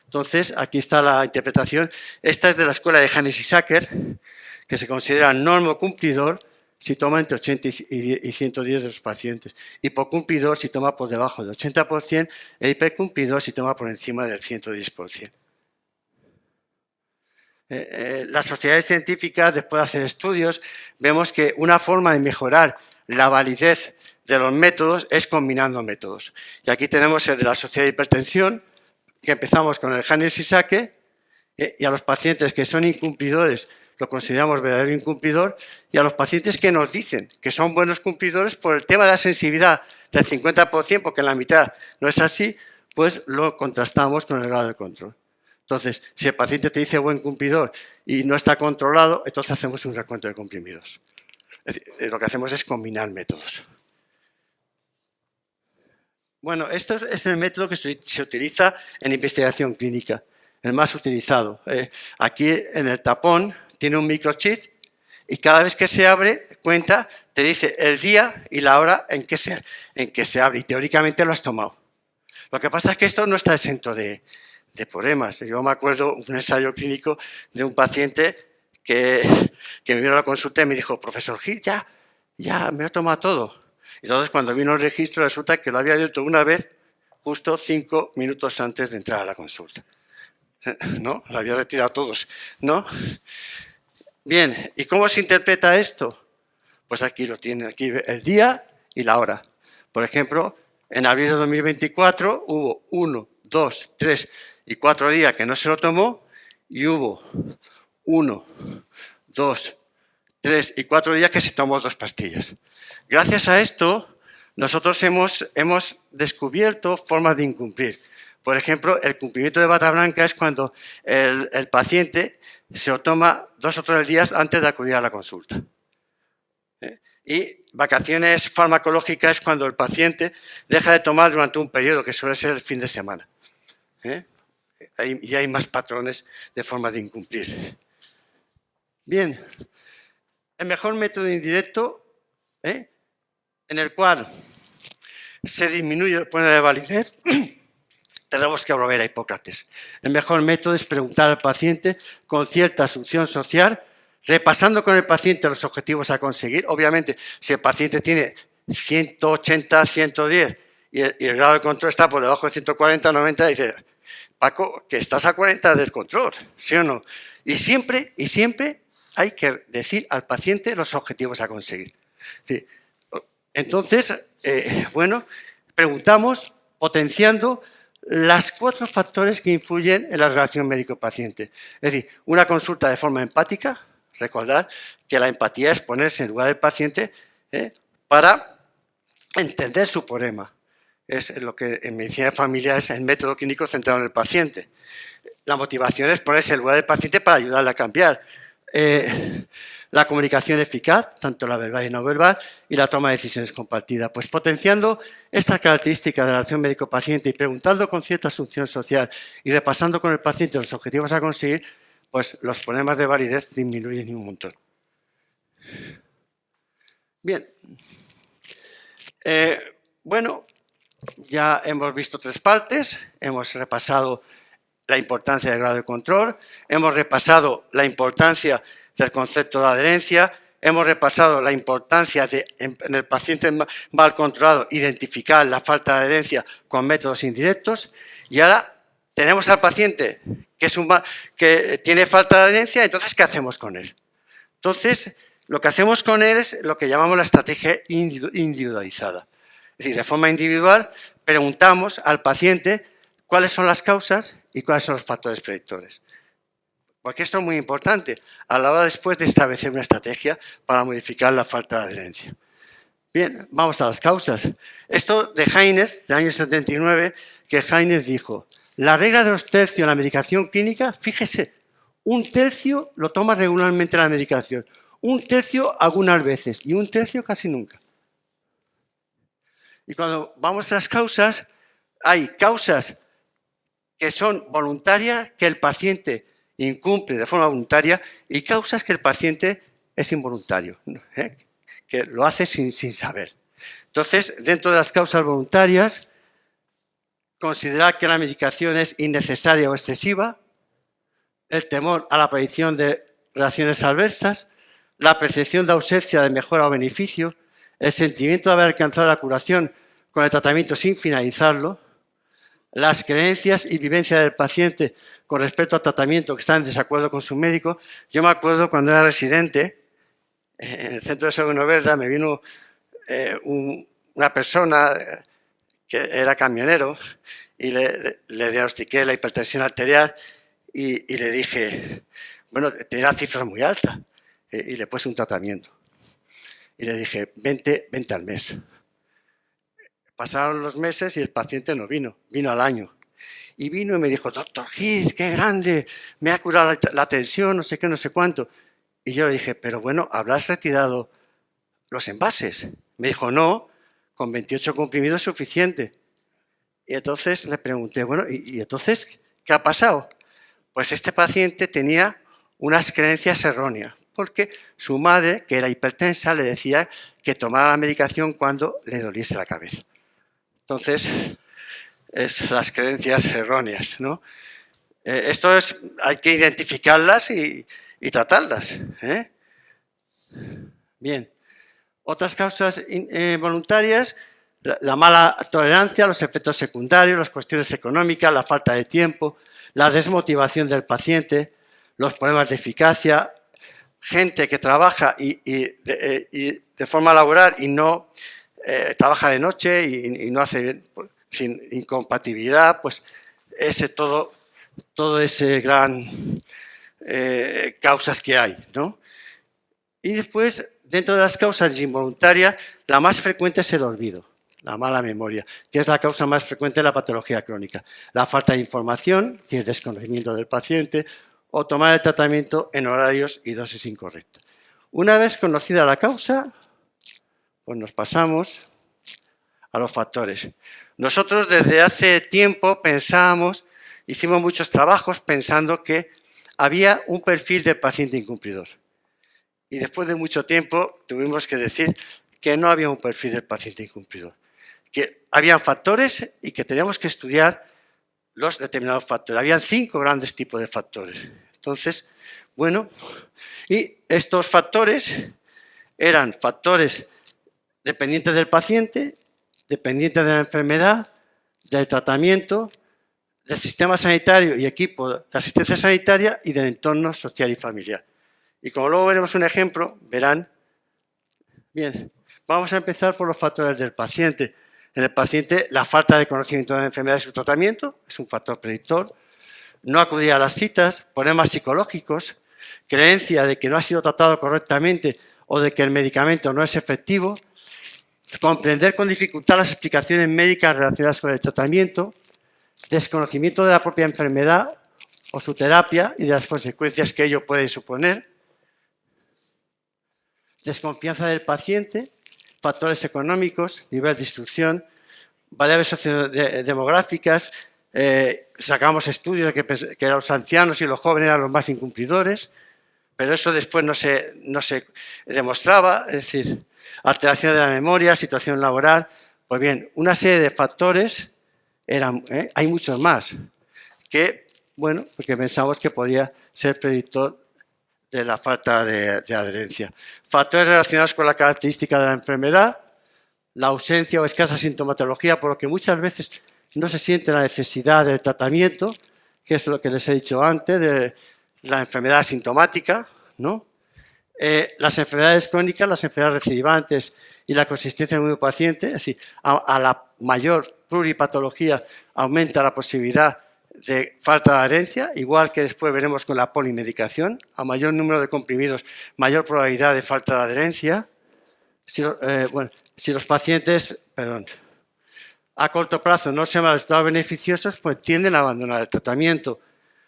Entonces, aquí está la interpretación. Esta es de la escuela de Hannes y Sacker, que se considera normo cumplidor si toma entre 80 y 110 de los pacientes. Hipocumplidor si toma por debajo del 80% e hipercumplidor si toma por encima del 110%. Las sociedades científicas, después de hacer estudios, vemos que una forma de mejorar la validez de los métodos es combinando métodos. Y aquí tenemos el de la Sociedad de Hipertensión, que empezamos con el Hannes y Sacker, y a los pacientes que son incumplidores lo consideramos verdadero incumplidor, y a los pacientes que nos dicen que son buenos cumplidores por el tema de la sensibilidad del 50%, porque en la mitad no es así, pues lo contrastamos con el grado de control. Entonces, si el paciente te dice buen cumplidor y no está controlado, entonces hacemos un recuento de comprimidos. Es decir, lo que hacemos es combinar métodos. Bueno, esto es el método que se utiliza en investigación clínica, el más utilizado. Aquí en el tapón tiene un microchip y cada vez que se abre, cuenta, te dice el día y la hora en que se abre y teóricamente lo has tomado. Lo que pasa es que esto no está exento de problemas. Yo me acuerdo un ensayo clínico de un paciente que me vino a la consulta y me dijo, profesor Gil, ya me lo he tomado todo. Entonces, cuando vino el registro, resulta que lo había abierto una vez justo 5 minutos antes de entrar a la consulta. ¿No? Lo había retirado todos, ¿no? Bien, ¿y cómo se interpreta esto? Pues aquí lo tiene, aquí el día y la hora. Por ejemplo, en abril de 2024 hubo 1, 2, 3 y 4 días que no se lo tomó y hubo 1, 2, 3 y 4 días que se tomó 2 pastillas. Gracias a esto, nosotros hemos descubierto formas de incumplir. Por ejemplo, el cumplimiento de bata blanca es cuando el paciente se lo toma 2 o 3 días antes de acudir a la consulta. Y vacaciones farmacológicas es cuando el paciente deja de tomar durante un periodo, que suele ser el fin de semana. Y hay más patrones de formas de incumplir. Bien, el mejor método indirecto, en el cual se disminuye el problema de validez, tenemos que volver a Hipócrates. El mejor método es preguntar al paciente con cierta asunción social, repasando con el paciente los objetivos a conseguir. Obviamente, si el paciente tiene 180, 110 y el grado de control está por debajo de 140, 90, dice, Paco, que estás a 40 del control, ¿sí o no? Y siempre hay que decir al paciente los objetivos a conseguir. Sí. Entonces, bueno, preguntamos potenciando los 4 factores que influyen en la relación médico-paciente. Es decir, una consulta de forma empática, recordad que la empatía es ponerse en lugar del paciente para entender su problema. Es lo que en medicina de familia es el método clínico centrado en el paciente. La motivación es ponerse en lugar del paciente para ayudarle a cambiar. La comunicación eficaz, tanto la verbal y no verbal, y la toma de decisiones compartida. Pues potenciando esta característica de la relación médico-paciente y preguntando con cierta asunción social y repasando con el paciente los objetivos a conseguir, pues los problemas de validez disminuyen un montón. Bien. Bueno, ya hemos visto 3 partes, hemos repasado la importancia del grado de control, hemos repasado la importancia del concepto de adherencia, hemos repasado la importancia de, en el paciente mal controlado, identificar la falta de adherencia con métodos indirectos y ahora tenemos al paciente que tiene falta de adherencia, entonces, ¿qué hacemos con él? Entonces, lo que hacemos con él es lo que llamamos la estrategia individualizada. Es decir, de forma individual preguntamos al paciente cuáles son las causas y cuáles son los factores predictores. Porque esto es muy importante a la hora después de establecer una estrategia para modificar la falta de adherencia. Bien, vamos a las causas. Esto de Haynes, del año 79, que Haynes dijo, la regla de los tercios en la medicación clínica, fíjese, un tercio lo toma regularmente la medicación, un tercio algunas veces y un tercio casi nunca. Y cuando vamos a las causas, hay causas que son voluntarias, que el paciente incumple de forma voluntaria, y causas que el paciente es involuntario, que lo hace sin saber. Entonces, dentro de las causas voluntarias, considerar que la medicación es innecesaria o excesiva, el temor a la aparición de reacciones adversas, la percepción de ausencia de mejora o beneficio, el sentimiento de haber alcanzado la curación con el tratamiento sin finalizarlo, las creencias y vivencias del paciente con respecto al tratamiento que están en desacuerdo con su médico. Yo me acuerdo cuando era residente, en el centro de salud Novelda, me vino una persona que era camionero y le diagnostiqué la hipertensión arterial y le dije, bueno, tenía cifras muy altas y le puse un tratamiento. Y le dije, vente al mes. Pasaron los meses y el paciente no vino, vino al año. Y vino y me dijo, doctor Gil, qué grande, me ha curado la tensión, no sé qué, no sé cuánto. Y yo le dije, pero bueno, ¿habrás retirado los envases? Me dijo, no, con 28 comprimidos es suficiente. Y entonces le pregunté, bueno, ¿y entonces qué ha pasado? Pues este paciente tenía unas creencias erróneas, porque su madre, que era hipertensa, le decía que tomara la medicación cuando le doliese la cabeza. Entonces, es las creencias erróneas, ¿no? Esto es, hay que identificarlas y tratarlas, ¿eh? Bien. Otras causas voluntarias, la mala tolerancia, los efectos secundarios, las cuestiones económicas, la falta de tiempo, la desmotivación del paciente, los problemas de eficacia, gente que trabaja y de forma laboral y no trabaja de noche y no hace bien, sin incompatibilidad, pues todo ese gran causas que hay, ¿no? Y después, dentro de las causas involuntarias, la más frecuente es el olvido, la mala memoria, que es la causa más frecuente de la patología crónica. La falta de información, es decir, el desconocimiento del paciente, o tomar el tratamiento en horarios y dosis incorrectas. Una vez conocida la causa, pues nos pasamos a los factores. Nosotros desde hace tiempo pensábamos, hicimos muchos trabajos pensando que había un perfil de paciente incumplidor. Y después de mucho tiempo tuvimos que decir que no había un perfil del paciente incumplidor, que habían factores y que teníamos que estudiar los determinados factores. Habían 5 grandes tipos de factores. Entonces, bueno, y estos factores eran factores dependientes del paciente, dependientes de la enfermedad, del tratamiento, del sistema sanitario y equipo de asistencia sanitaria y del entorno social y familiar. Y como luego veremos un ejemplo, verán. Bien, vamos a empezar por los factores del paciente. En el paciente, la falta de conocimiento de la enfermedad y su tratamiento es un factor predictor. No acudir a las citas, problemas psicológicos, creencia de que no ha sido tratado correctamente o de que el medicamento no es efectivo, comprender con dificultad las explicaciones médicas relacionadas con el tratamiento, desconocimiento de la propia enfermedad o su terapia y de las consecuencias que ello puede suponer, desconfianza del paciente, factores económicos, nivel de instrucción, variables sociodemográficas. Sacamos estudios de que los ancianos y los jóvenes eran los más incumplidores, pero eso después no se demostraba, es decir, alteración de la memoria, situación laboral. Pues bien, una serie de factores hay muchos más que, bueno, porque pensamos que podía ser predictor de la falta de adherencia. Factores relacionados con la característica de la enfermedad, la ausencia o escasa sintomatología, por lo que muchas veces no se siente la necesidad del tratamiento, que es lo que les he dicho antes, de la enfermedad asintomática, ¿no? Las enfermedades crónicas, las enfermedades recidivantes y la consistencia del mismo paciente, es decir, a la mayor pluripatología aumenta la posibilidad de falta de adherencia, igual que después veremos con la polimedicación, a mayor número de comprimidos, mayor probabilidad de falta de adherencia. Si los pacientes, a corto plazo no se ven resultados beneficiosos, pues tienden a abandonar el tratamiento.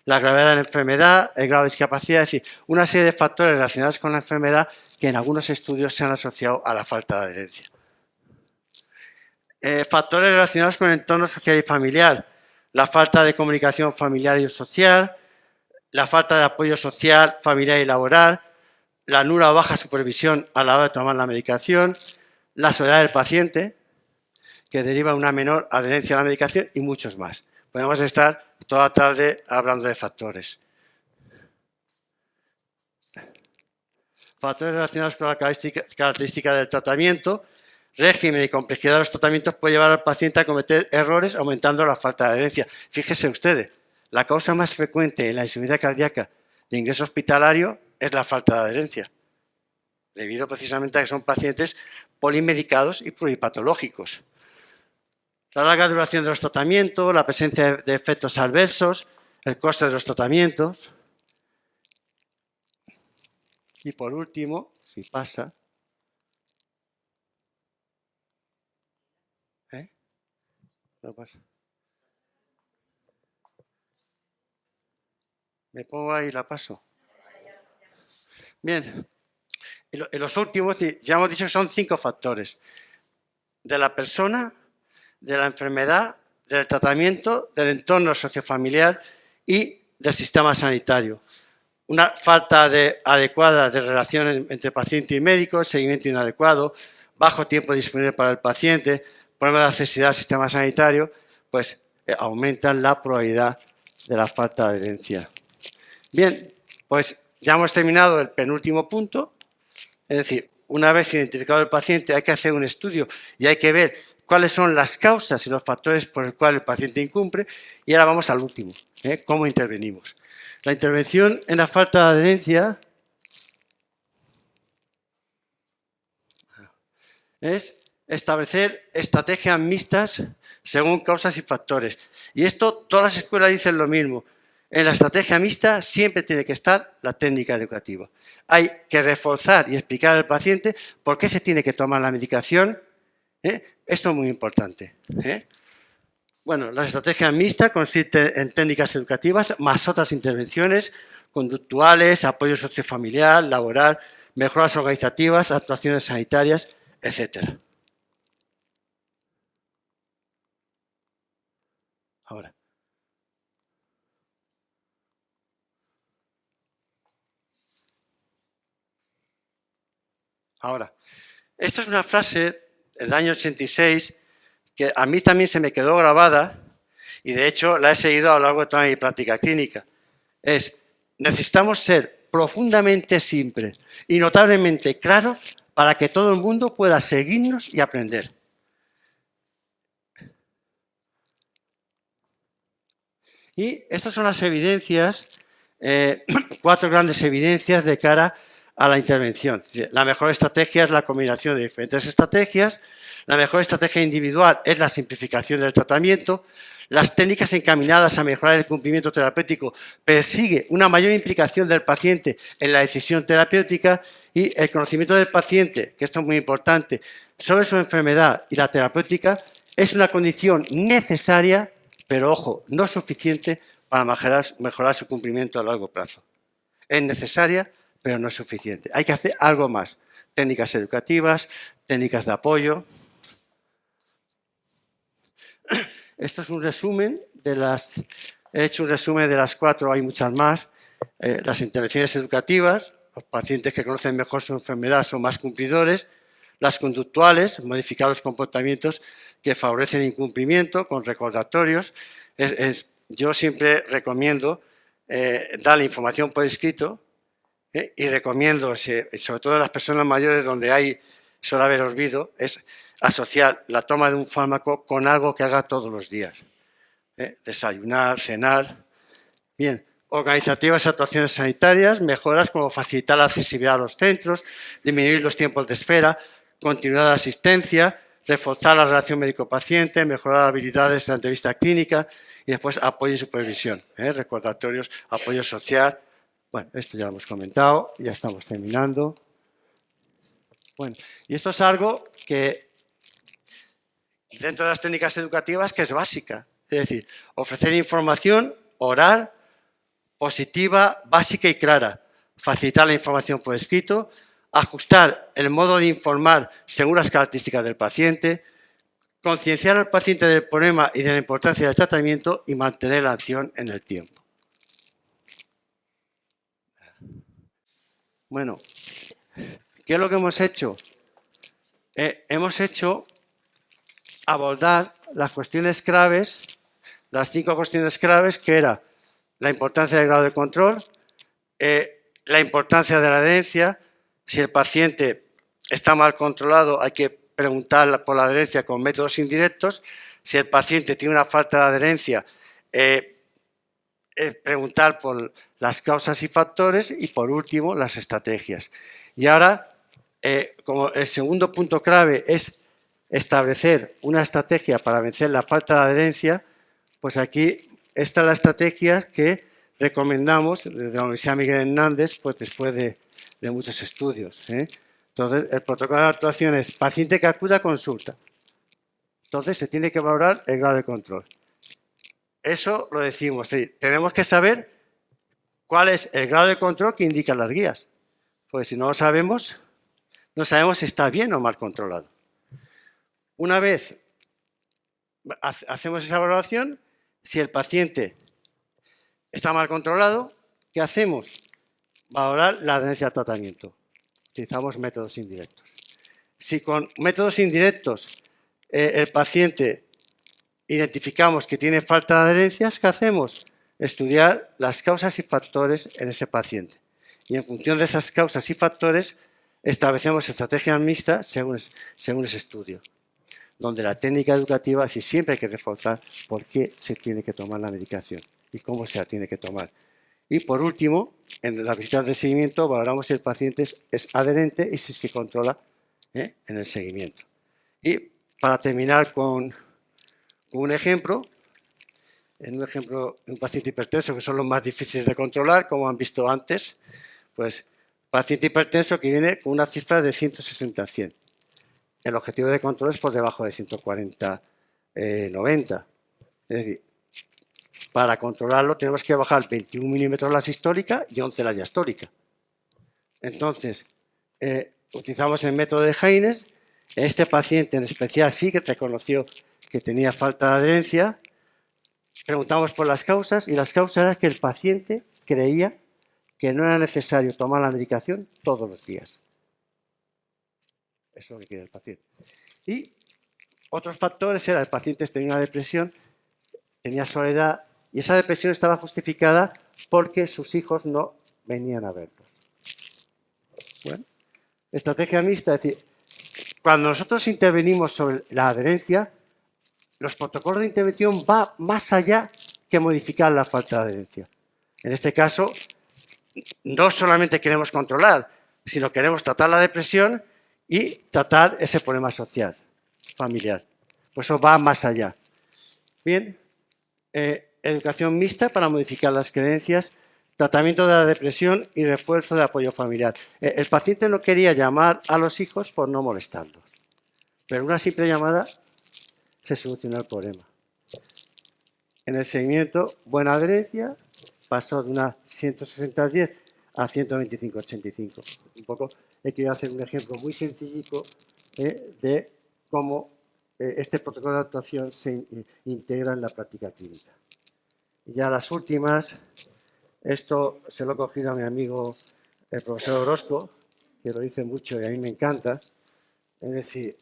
La gravedad de la enfermedad, el grado de discapacidad, es decir, una serie de factores relacionados con la enfermedad que en algunos estudios se han asociado a la falta de adherencia. Factores relacionados con el entorno social y familiar, la falta de comunicación familiar y social, la falta de apoyo social, familiar y laboral, la nula o baja supervisión a la hora de tomar la medicación, la soledad del paciente, que deriva de una menor adherencia a la medicación y muchos más. Podemos estar toda la tarde hablando de factores. Factores relacionados con la característica del tratamiento, régimen y complejidad de los tratamientos puede llevar al paciente a cometer errores aumentando la falta de adherencia. Fíjense ustedes, la causa más frecuente en la insuficiencia cardíaca de ingreso hospitalario es la falta de adherencia, debido precisamente a que son pacientes polimedicados y pluripatológicos. La larga duración de los tratamientos, la presencia de efectos adversos, el coste de los tratamientos. Y por último, si pasa, no pasa. Me pongo ahí y la paso. Bien, en los últimos, ya hemos dicho que son 5 factores. De la persona, de la enfermedad, del tratamiento, del entorno sociofamiliar y del sistema sanitario. Una falta adecuada de relación entre paciente y médico, seguimiento inadecuado, bajo tiempo disponible para el paciente, problemas de accesibilidad al sistema sanitario, pues aumentan la probabilidad de la falta de adherencia. Bien, pues ya hemos terminado el penúltimo punto, es decir, una vez identificado el paciente hay que hacer un estudio y hay que ver cuáles son las causas y los factores por los cuales el paciente incumple y ahora vamos al último, cómo intervenimos. La intervención en la falta de adherencia es establecer estrategias mixtas según causas y factores. Y esto, todas las escuelas dicen lo mismo. En la estrategia mixta siempre tiene que estar la técnica educativa. Hay que reforzar y explicar al paciente por qué se tiene que tomar la medicación. Esto es muy importante. Bueno, la estrategia mixta consiste en técnicas educativas más otras intervenciones conductuales, apoyo sociofamiliar, laboral, mejoras organizativas, actuaciones sanitarias, etc. Ahora, esto es una frase del año 86 que a mí también se me quedó grabada y de hecho la he seguido a lo largo de toda mi práctica clínica. Necesitamos ser profundamente simples y notablemente claros para que todo el mundo pueda seguirnos y aprender. Y estas son las evidencias, 4 grandes evidencias de cara a la intervención. La mejor estrategia es la combinación de diferentes estrategias, la mejor estrategia individual es la simplificación del tratamiento, las técnicas encaminadas a mejorar el cumplimiento terapéutico persigue una mayor implicación del paciente en la decisión terapéutica y el conocimiento del paciente, que esto es muy importante, sobre su enfermedad y la terapéutica es una condición necesaria, pero ojo, no suficiente para mejorar su cumplimiento a largo plazo. Es necesaria, pero no es suficiente. Hay que hacer algo más. Técnicas educativas, técnicas de apoyo. Esto es un resumen de las... He hecho un resumen de las 4, hay muchas más. Las intervenciones educativas, los pacientes que conocen mejor su enfermedad son más cumplidores. Las conductuales, modificar los comportamientos que favorecen el incumplimiento con recordatorios. Yo siempre recomiendo dar la información por escrito y recomiendo, sobre todo en las personas mayores donde suele haber olvido, es asociar la toma de un fármaco con algo que haga todos los días. desayunar, cenar. Bien, organizativas actuaciones sanitarias, mejoras como facilitar la accesibilidad a los centros, disminuir los tiempos de espera, continuidad de asistencia, reforzar la relación médico-paciente, mejorar habilidades en la entrevista clínica y después apoyo y supervisión, recordatorios, apoyo social. Bueno, esto ya lo hemos comentado, ya estamos terminando. Bueno, y esto es algo que dentro de las técnicas educativas que es básica, es decir, ofrecer información oral, positiva, básica y clara, facilitar la información por escrito, ajustar el modo de informar según las características del paciente, concienciar al paciente del problema y de la importancia del tratamiento y mantener la acción en el tiempo. Bueno, ¿qué es lo que hemos hecho? Hemos hecho abordar las cuestiones claves, las 5 cuestiones claves, que era la importancia del grado de control, la importancia de la adherencia. Si el paciente está mal controlado, hay que preguntar por la adherencia con métodos indirectos. Si el paciente tiene una falta de adherencia, preguntar por las causas y factores y, por último, las estrategias. Y ahora, como el segundo punto clave es establecer una estrategia para vencer la falta de adherencia, pues aquí esta es la estrategia que recomendamos desde la Universidad Miguel Hernández, pues después de muchos estudios. Entonces, el protocolo de actuación es paciente que acuda a consulta. Entonces, se tiene que valorar el grado de control. Eso lo decimos, es decir, tenemos que saber cuál es el grado de control que indican las guías. Porque si no lo sabemos, no sabemos si está bien o mal controlado. Una vez hacemos esa valoración, si el paciente está mal controlado, ¿qué hacemos? Valorar la adherencia al tratamiento. Utilizamos métodos indirectos. Si con métodos indirectos el paciente identificamos que tiene falta de adherencias, ¿qué hacemos? Estudiar las causas y factores en ese paciente. Y en función de esas causas y factores, establecemos estrategias mixtas según ese estudio, donde la técnica educativa, es decir, siempre hay que reforzar por qué se tiene que tomar la medicación y cómo se la tiene que tomar. Y por último, en las visitas de seguimiento valoramos si el paciente es adherente y si se controla en el seguimiento. Y para terminar con un ejemplo, un paciente hipertenso, que son los más difíciles de controlar, como han visto antes, pues paciente hipertenso que viene con una cifra de 160 a 100. El objetivo de control es por debajo de 140-90. Es decir, para controlarlo tenemos que bajar 21 milímetros la sistólica y 11 la diastólica. Entonces, utilizamos el método de Haynes. Este paciente en especial sí que reconoció que tenía falta de adherencia. Preguntamos por las causas y las causas eran que el paciente creía que no era necesario tomar la medicación todos los días. Eso es lo que quiere el paciente. Y otros factores eran el paciente tenía una depresión, tenía soledad y esa depresión estaba justificada porque sus hijos no venían a verlos. Bueno, estrategia mixta, es decir, cuando nosotros intervenimos sobre la adherencia, los protocolos de intervención van más allá que modificar la falta de adherencia. En este caso, no solamente queremos controlar, sino queremos tratar la depresión y tratar ese problema social, familiar. Pues eso va más allá. Bien, educación mixta para modificar las creencias, tratamiento de la depresión y refuerzo de apoyo familiar. El paciente no quería llamar a los hijos por no molestarlos, pero una simple llamada se solucionó el problema. En el seguimiento, buena adherencia, pasó de una 160-10 a 125-85. Un poco, he querido hacer un ejemplo muy sencillito de cómo este protocolo de actuación se integra en la práctica clínica. Y ya las últimas, esto se lo he cogido a mi amigo el profesor Orozco, que lo dice mucho y a mí me encanta. Es decir,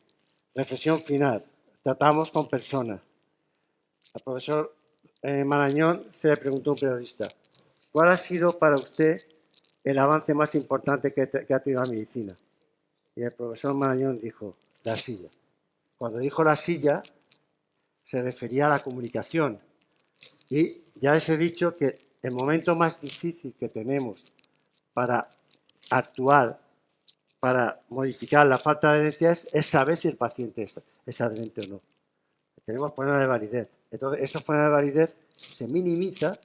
reflexión final, tratamos con personas. Al profesor Marañón se le preguntó a un periodista, ¿cuál ha sido para usted el avance más importante que ha tenido la medicina? Y el profesor Marañón dijo, la silla. Cuando dijo la silla, se refería a la comunicación, Y ya les he dicho que el momento más difícil que tenemos para actuar, para modificar la falta de adherencia es saber si el paciente es adherente o no. Tenemos problemas de validez. Entonces, esos problemas de validez se minimiza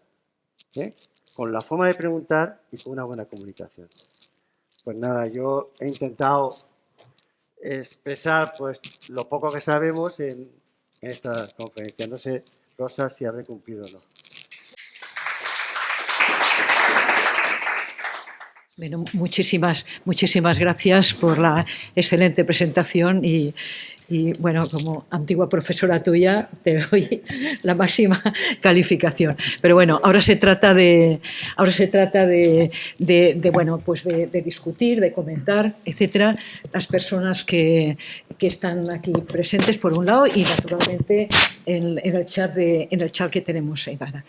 con la forma de preguntar y con una buena comunicación. Pues nada, yo he intentado expresar pues lo poco que sabemos en esta conferencia. No sé, Rosa, si habré cumplido o no. Bueno, muchísimas gracias por la excelente presentación y bueno, como antigua profesora tuya, te doy la máxima calificación. Pero bueno, ahora se trata de bueno, pues de discutir, de comentar, etcétera, las personas que están aquí presentes por un lado y naturalmente en el chat que tenemos en Gana.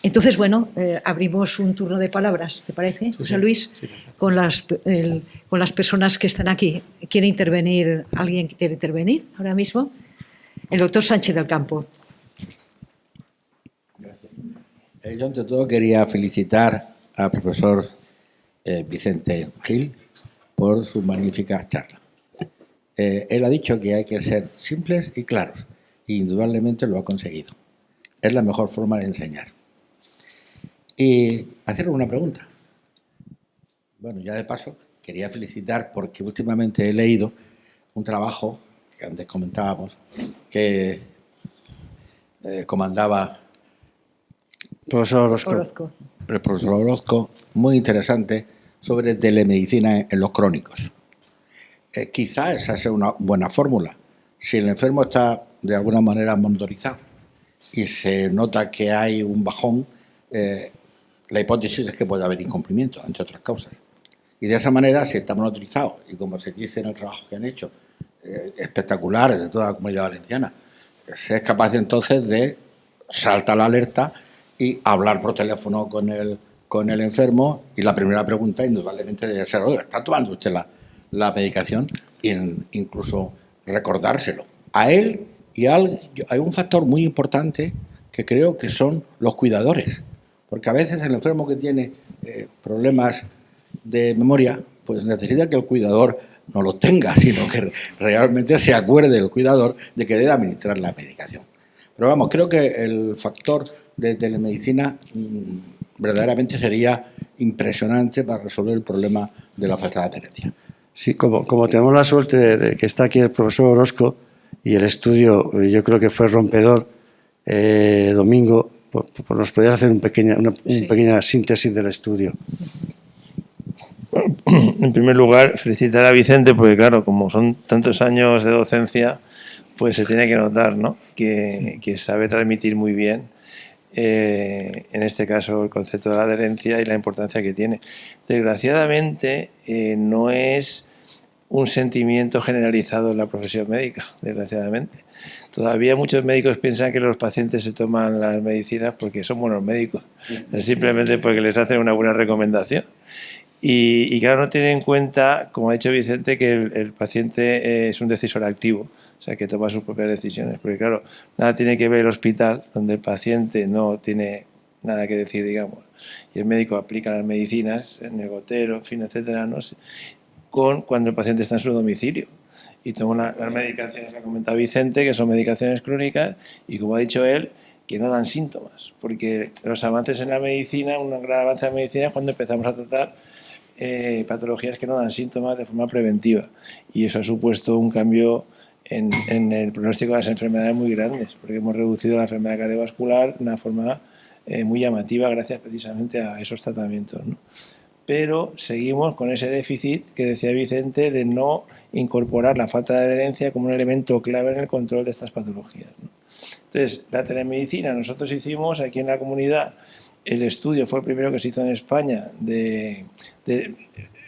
Entonces, bueno, abrimos un turno de palabras, ¿te parece, José Luis? Sí, con las personas que están aquí. ¿Quiere intervenir? ¿Alguien quiere intervenir ahora mismo? El doctor Sánchez del Campo. Gracias. Yo ante todo quería felicitar al profesor Vicente Gil por su magnífica charla. Él ha dicho que hay que ser simples y claros, e indudablemente lo ha conseguido. Es la mejor forma de enseñar. Y hacerle una pregunta. Bueno, ya de paso, quería felicitar porque últimamente he leído un trabajo que antes comentábamos, que comandaba Profesor Orozco. el profesor Orozco, muy interesante, sobre telemedicina en los crónicos. Quizá esa sea una buena fórmula. Si el enfermo está de alguna manera monitorizado y se nota que hay un bajón, la hipótesis es que puede haber incumplimiento, entre otras causas. Y de esa manera, si está monitorizado, y como se dice en el trabajo que han hecho, espectaculares de toda la Comunidad Valenciana, se es capaz entonces de saltar la alerta y hablar por teléfono con el enfermo, y la primera pregunta indudablemente debe ser: oye, ¿está tomando usted la medicación? Y incluso recordárselo a él y hay un factor muy importante que creo que son los cuidadores, porque a veces el enfermo que tiene problemas de memoria pues necesita que el cuidador no los tenga, sino que realmente se acuerde el cuidador de que debe administrar la medicación. Pero vamos, creo que el factor de telemedicina verdaderamente sería impresionante para resolver el problema de la falta de adherencia. Sí, como tenemos la suerte de que está aquí el profesor Orozco y el estudio, yo creo que fue rompedor, Domingo, pues nos podría hacer una pequeña síntesis del estudio. En primer lugar, felicitar a Vicente porque, claro, como son tantos años de docencia, pues se tiene que notar, ¿no?, que sabe transmitir muy bien, en este caso, el concepto de la adherencia y la importancia que tiene. Desgraciadamente, no es un sentimiento generalizado en la profesión médica, desgraciadamente. Todavía muchos médicos piensan que los pacientes se toman las medicinas porque son buenos médicos, simplemente porque les hacen una buena recomendación. Y claro, no tienen en cuenta, como ha dicho Vicente, que el paciente es un decisor activo, o sea, que toma sus propias decisiones. Porque claro, nada tiene que ver el hospital, donde el paciente no tiene nada que decir, digamos, y el médico aplica las medicinas en el gotero, en fin, etcétera, no sé, con cuando el paciente está en su domicilio y toma las medicaciones que ha comentado Vicente, que son medicaciones crónicas, y como ha dicho él, que no dan síntomas, porque los avances en la medicina, un gran avance en la medicina es cuando empezamos a tratar patologías que no dan síntomas de forma preventiva, y eso ha supuesto un cambio en el pronóstico de las enfermedades muy grandes, porque hemos reducido la enfermedad cardiovascular de una forma muy llamativa gracias precisamente a esos tratamientos, ¿no? Pero seguimos con ese déficit que decía Vicente de no incorporar la falta de adherencia como un elemento clave en el control de estas patologías, ¿no? Entonces, la telemedicina, nosotros hicimos aquí en la comunidad, el estudio fue el primero que se hizo en España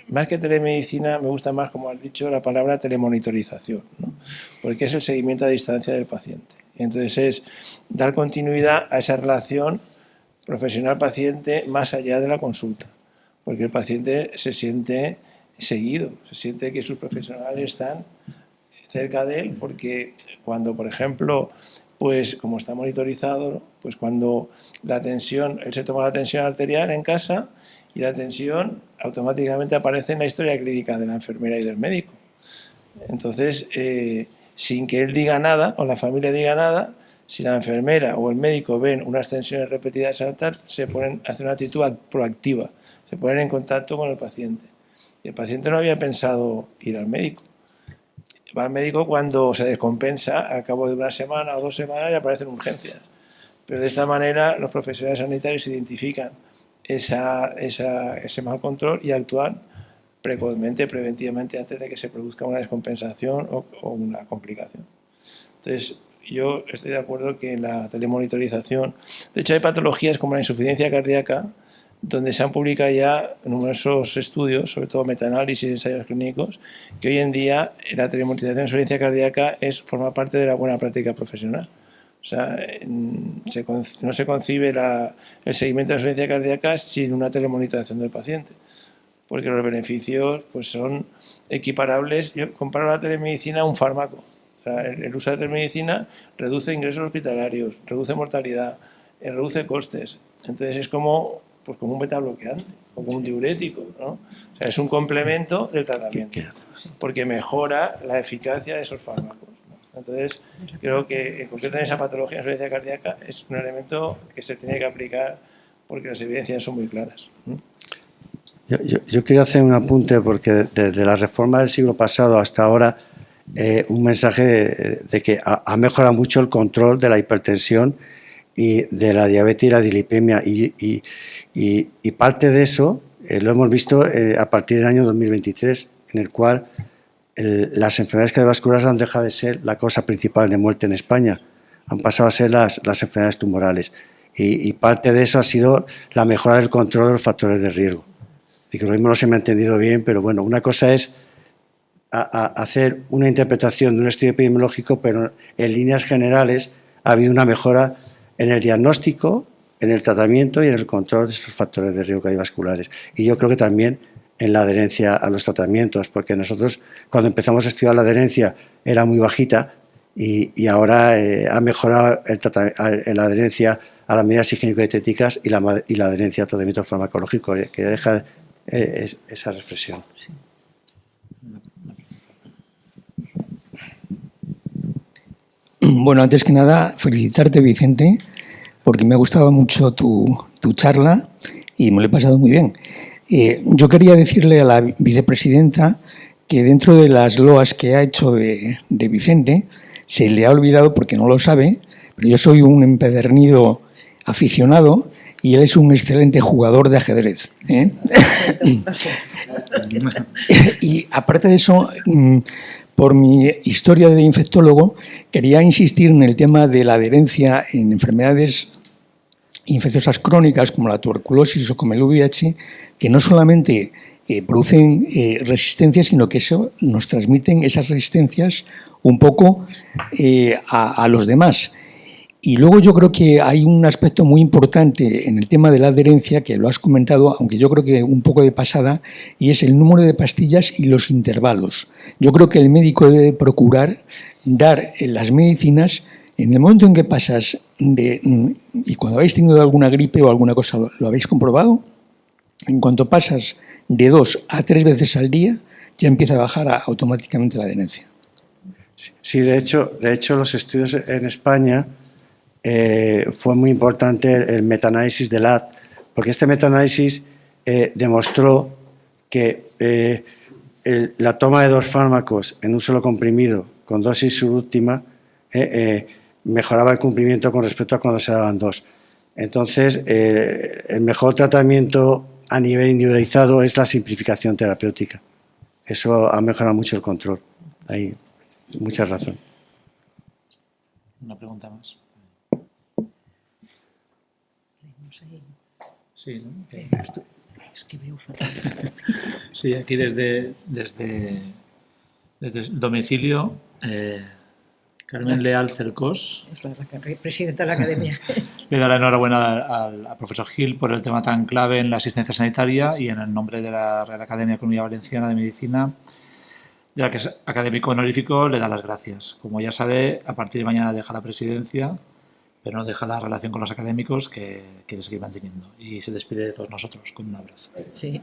más que telemedicina, me gusta más, como has dicho, la palabra telemonitorización, ¿no?, porque es el seguimiento a distancia del paciente. Entonces es dar continuidad a esa relación profesional-paciente más allá de la consulta, porque el paciente se siente seguido, se siente que sus profesionales están cerca de él, porque cuando, por ejemplo, pues como está monitorizado, ¿no? Pues cuando la tensión, él se toma la tensión arterial en casa y la tensión automáticamente aparece en la historia clínica de la enfermera y del médico. Entonces, sin que él diga nada o la familia diga nada, si la enfermera o el médico ven unas tensiones repetidas altas, hacen una actitud proactiva, se ponen en contacto con el paciente. Y el paciente no había pensado ir al médico. Va al médico cuando se descompensa, al cabo de una semana o 2 semanas, y aparecen urgencias. Pero de esta manera los profesionales sanitarios identifican ese mal control y actúan precozmente, preventivamente, antes de que se produzca una descompensación o una complicación. Entonces, yo estoy de acuerdo que la telemonitorización... De hecho, hay patologías como la insuficiencia cardíaca, donde se han publicado ya numerosos estudios, sobre todo metaanálisis y ensayos clínicos, que hoy en día la telemonitorización de insuficiencia cardíaca forma parte de la buena práctica profesional. O sea, no se concibe el seguimiento de la insuficiencia cardíaca sin una telemonitorización del paciente, porque los beneficios pues, son equiparables. Yo comparo la telemedicina a un fármaco. O sea, el uso de la telemedicina reduce ingresos hospitalarios, reduce mortalidad, reduce costes. Entonces es como un betabloqueante o como un diurético, ¿no? O sea, es un complemento del tratamiento, porque mejora la eficacia de esos fármacos, ¿no? Entonces, creo que en concreto en esa patología, en la insuficiencia cardíaca, es un elemento que se tiene que aplicar porque las evidencias son muy claras, ¿no? Yo quiero hacer un apunte porque desde la reforma del siglo pasado hasta ahora un mensaje de que ha mejorado mucho el control de la hipertensión y de la diabetes y la dislipemia y parte de eso lo hemos visto a partir del año 2023, en el cual las enfermedades cardiovasculares han dejado de ser la causa principal de muerte en España, han pasado a ser las enfermedades tumorales y parte de eso ha sido la mejora del control de los factores de riesgo. Así que lo mismo no se me ha entendido bien, pero bueno, una cosa es hacer una interpretación de un estudio epidemiológico, pero en líneas generales ha habido una mejora en el diagnóstico, en el tratamiento y en el control de esos factores de riesgo cardiovasculares. Y yo creo que también en la adherencia a los tratamientos, porque nosotros cuando empezamos a estudiar la adherencia era muy bajita y ahora ha mejorado la adherencia a las medidas higiénico-dietéticas y la adherencia a tratamientos farmacológicos. Quería dejar esa reflexión. Bueno, antes que nada, felicitarte, Vicente, porque me ha gustado mucho tu charla y me lo he pasado muy bien. Yo quería decirle a la vicepresidenta que dentro de las loas que ha hecho de Vicente, se le ha olvidado, porque no lo sabe, pero yo soy un empedernido aficionado y él es un excelente jugador de ajedrez, ¿eh? Y aparte de eso, por mi historia de infectólogo, quería insistir en el tema de la adherencia en enfermedades infecciosas crónicas como la tuberculosis o como el VIH, que no solamente producen resistencia, sino que eso nos transmiten esas resistencias un poco a los demás. Y luego yo creo que hay un aspecto muy importante en el tema de la adherencia, que lo has comentado, aunque yo creo que un poco de pasada, y es el número de pastillas y los intervalos. Yo creo que el médico debe procurar dar las medicinas en el momento en que pasas y cuando habéis tenido alguna gripe o alguna cosa, ¿lo habéis comprobado? En cuanto pasas de 2 a 3 veces al día, ya empieza a bajar automáticamente la adherencia. Sí, de hecho los estudios en España fue muy importante el metaanálisis de LAD, porque este metaanálisis demostró que la toma de 2 fármacos en un solo comprimido con dosis subóptima mejoraba el cumplimiento con respecto a cuando se daban 2. Entonces, el mejor tratamiento a nivel individualizado es la simplificación terapéutica. Eso ha mejorado mucho el control. Hay mucha razón. Una pregunta más. Sí, ¿no? Es que veo fatal. Sí, aquí desde el domicilio, Carmen Leal Cercós. Es la presidenta de la Academia. Le da la enhorabuena al profesor Gil por el tema tan clave en la asistencia sanitaria y en el nombre de la Real Academia Comunidad Valenciana de Medicina de la que es académico honorífico, le da las gracias. Como ya sabe, a partir de mañana deja la presidencia, pero no deja la relación con los académicos que quiere seguir manteniendo. Y se despide de todos nosotros con un abrazo. Sí.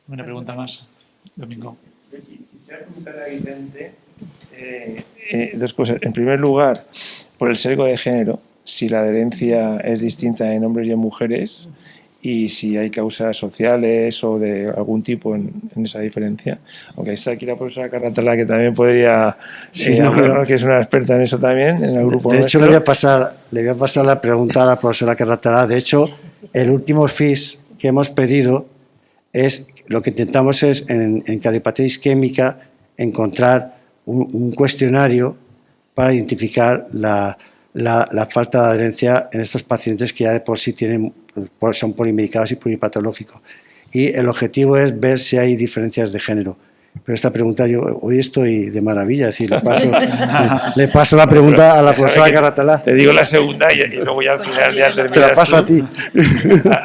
Una pregunta más, Domingo. Quisiera preguntar a Vicente dos cosas. En primer lugar, por el sesgo de género, si la adherencia es distinta en hombres y en mujeres y si hay causas sociales o de algún tipo en esa diferencia. Aunque está aquí la profesora Carratala, que también podría hablarnos, que es una experta en eso también, en el grupo De hecho, nuestro. le voy a pasar la pregunta a la profesora Carratala. De hecho, el último FIS que hemos pedido es, lo que intentamos es, en cardiopatía isquémica, encontrar un cuestionario para identificar la falta de adherencia en estos pacientes que ya de por sí son polimedicados y pluripatológicos. Y el objetivo es ver si hay diferencias de género. Pero esta pregunta, yo hoy estoy de maravilla, es decir, le paso la pregunta a la profesora Carratala. Te digo la segunda y luego ya al final ya terminas. Te la paso a ti.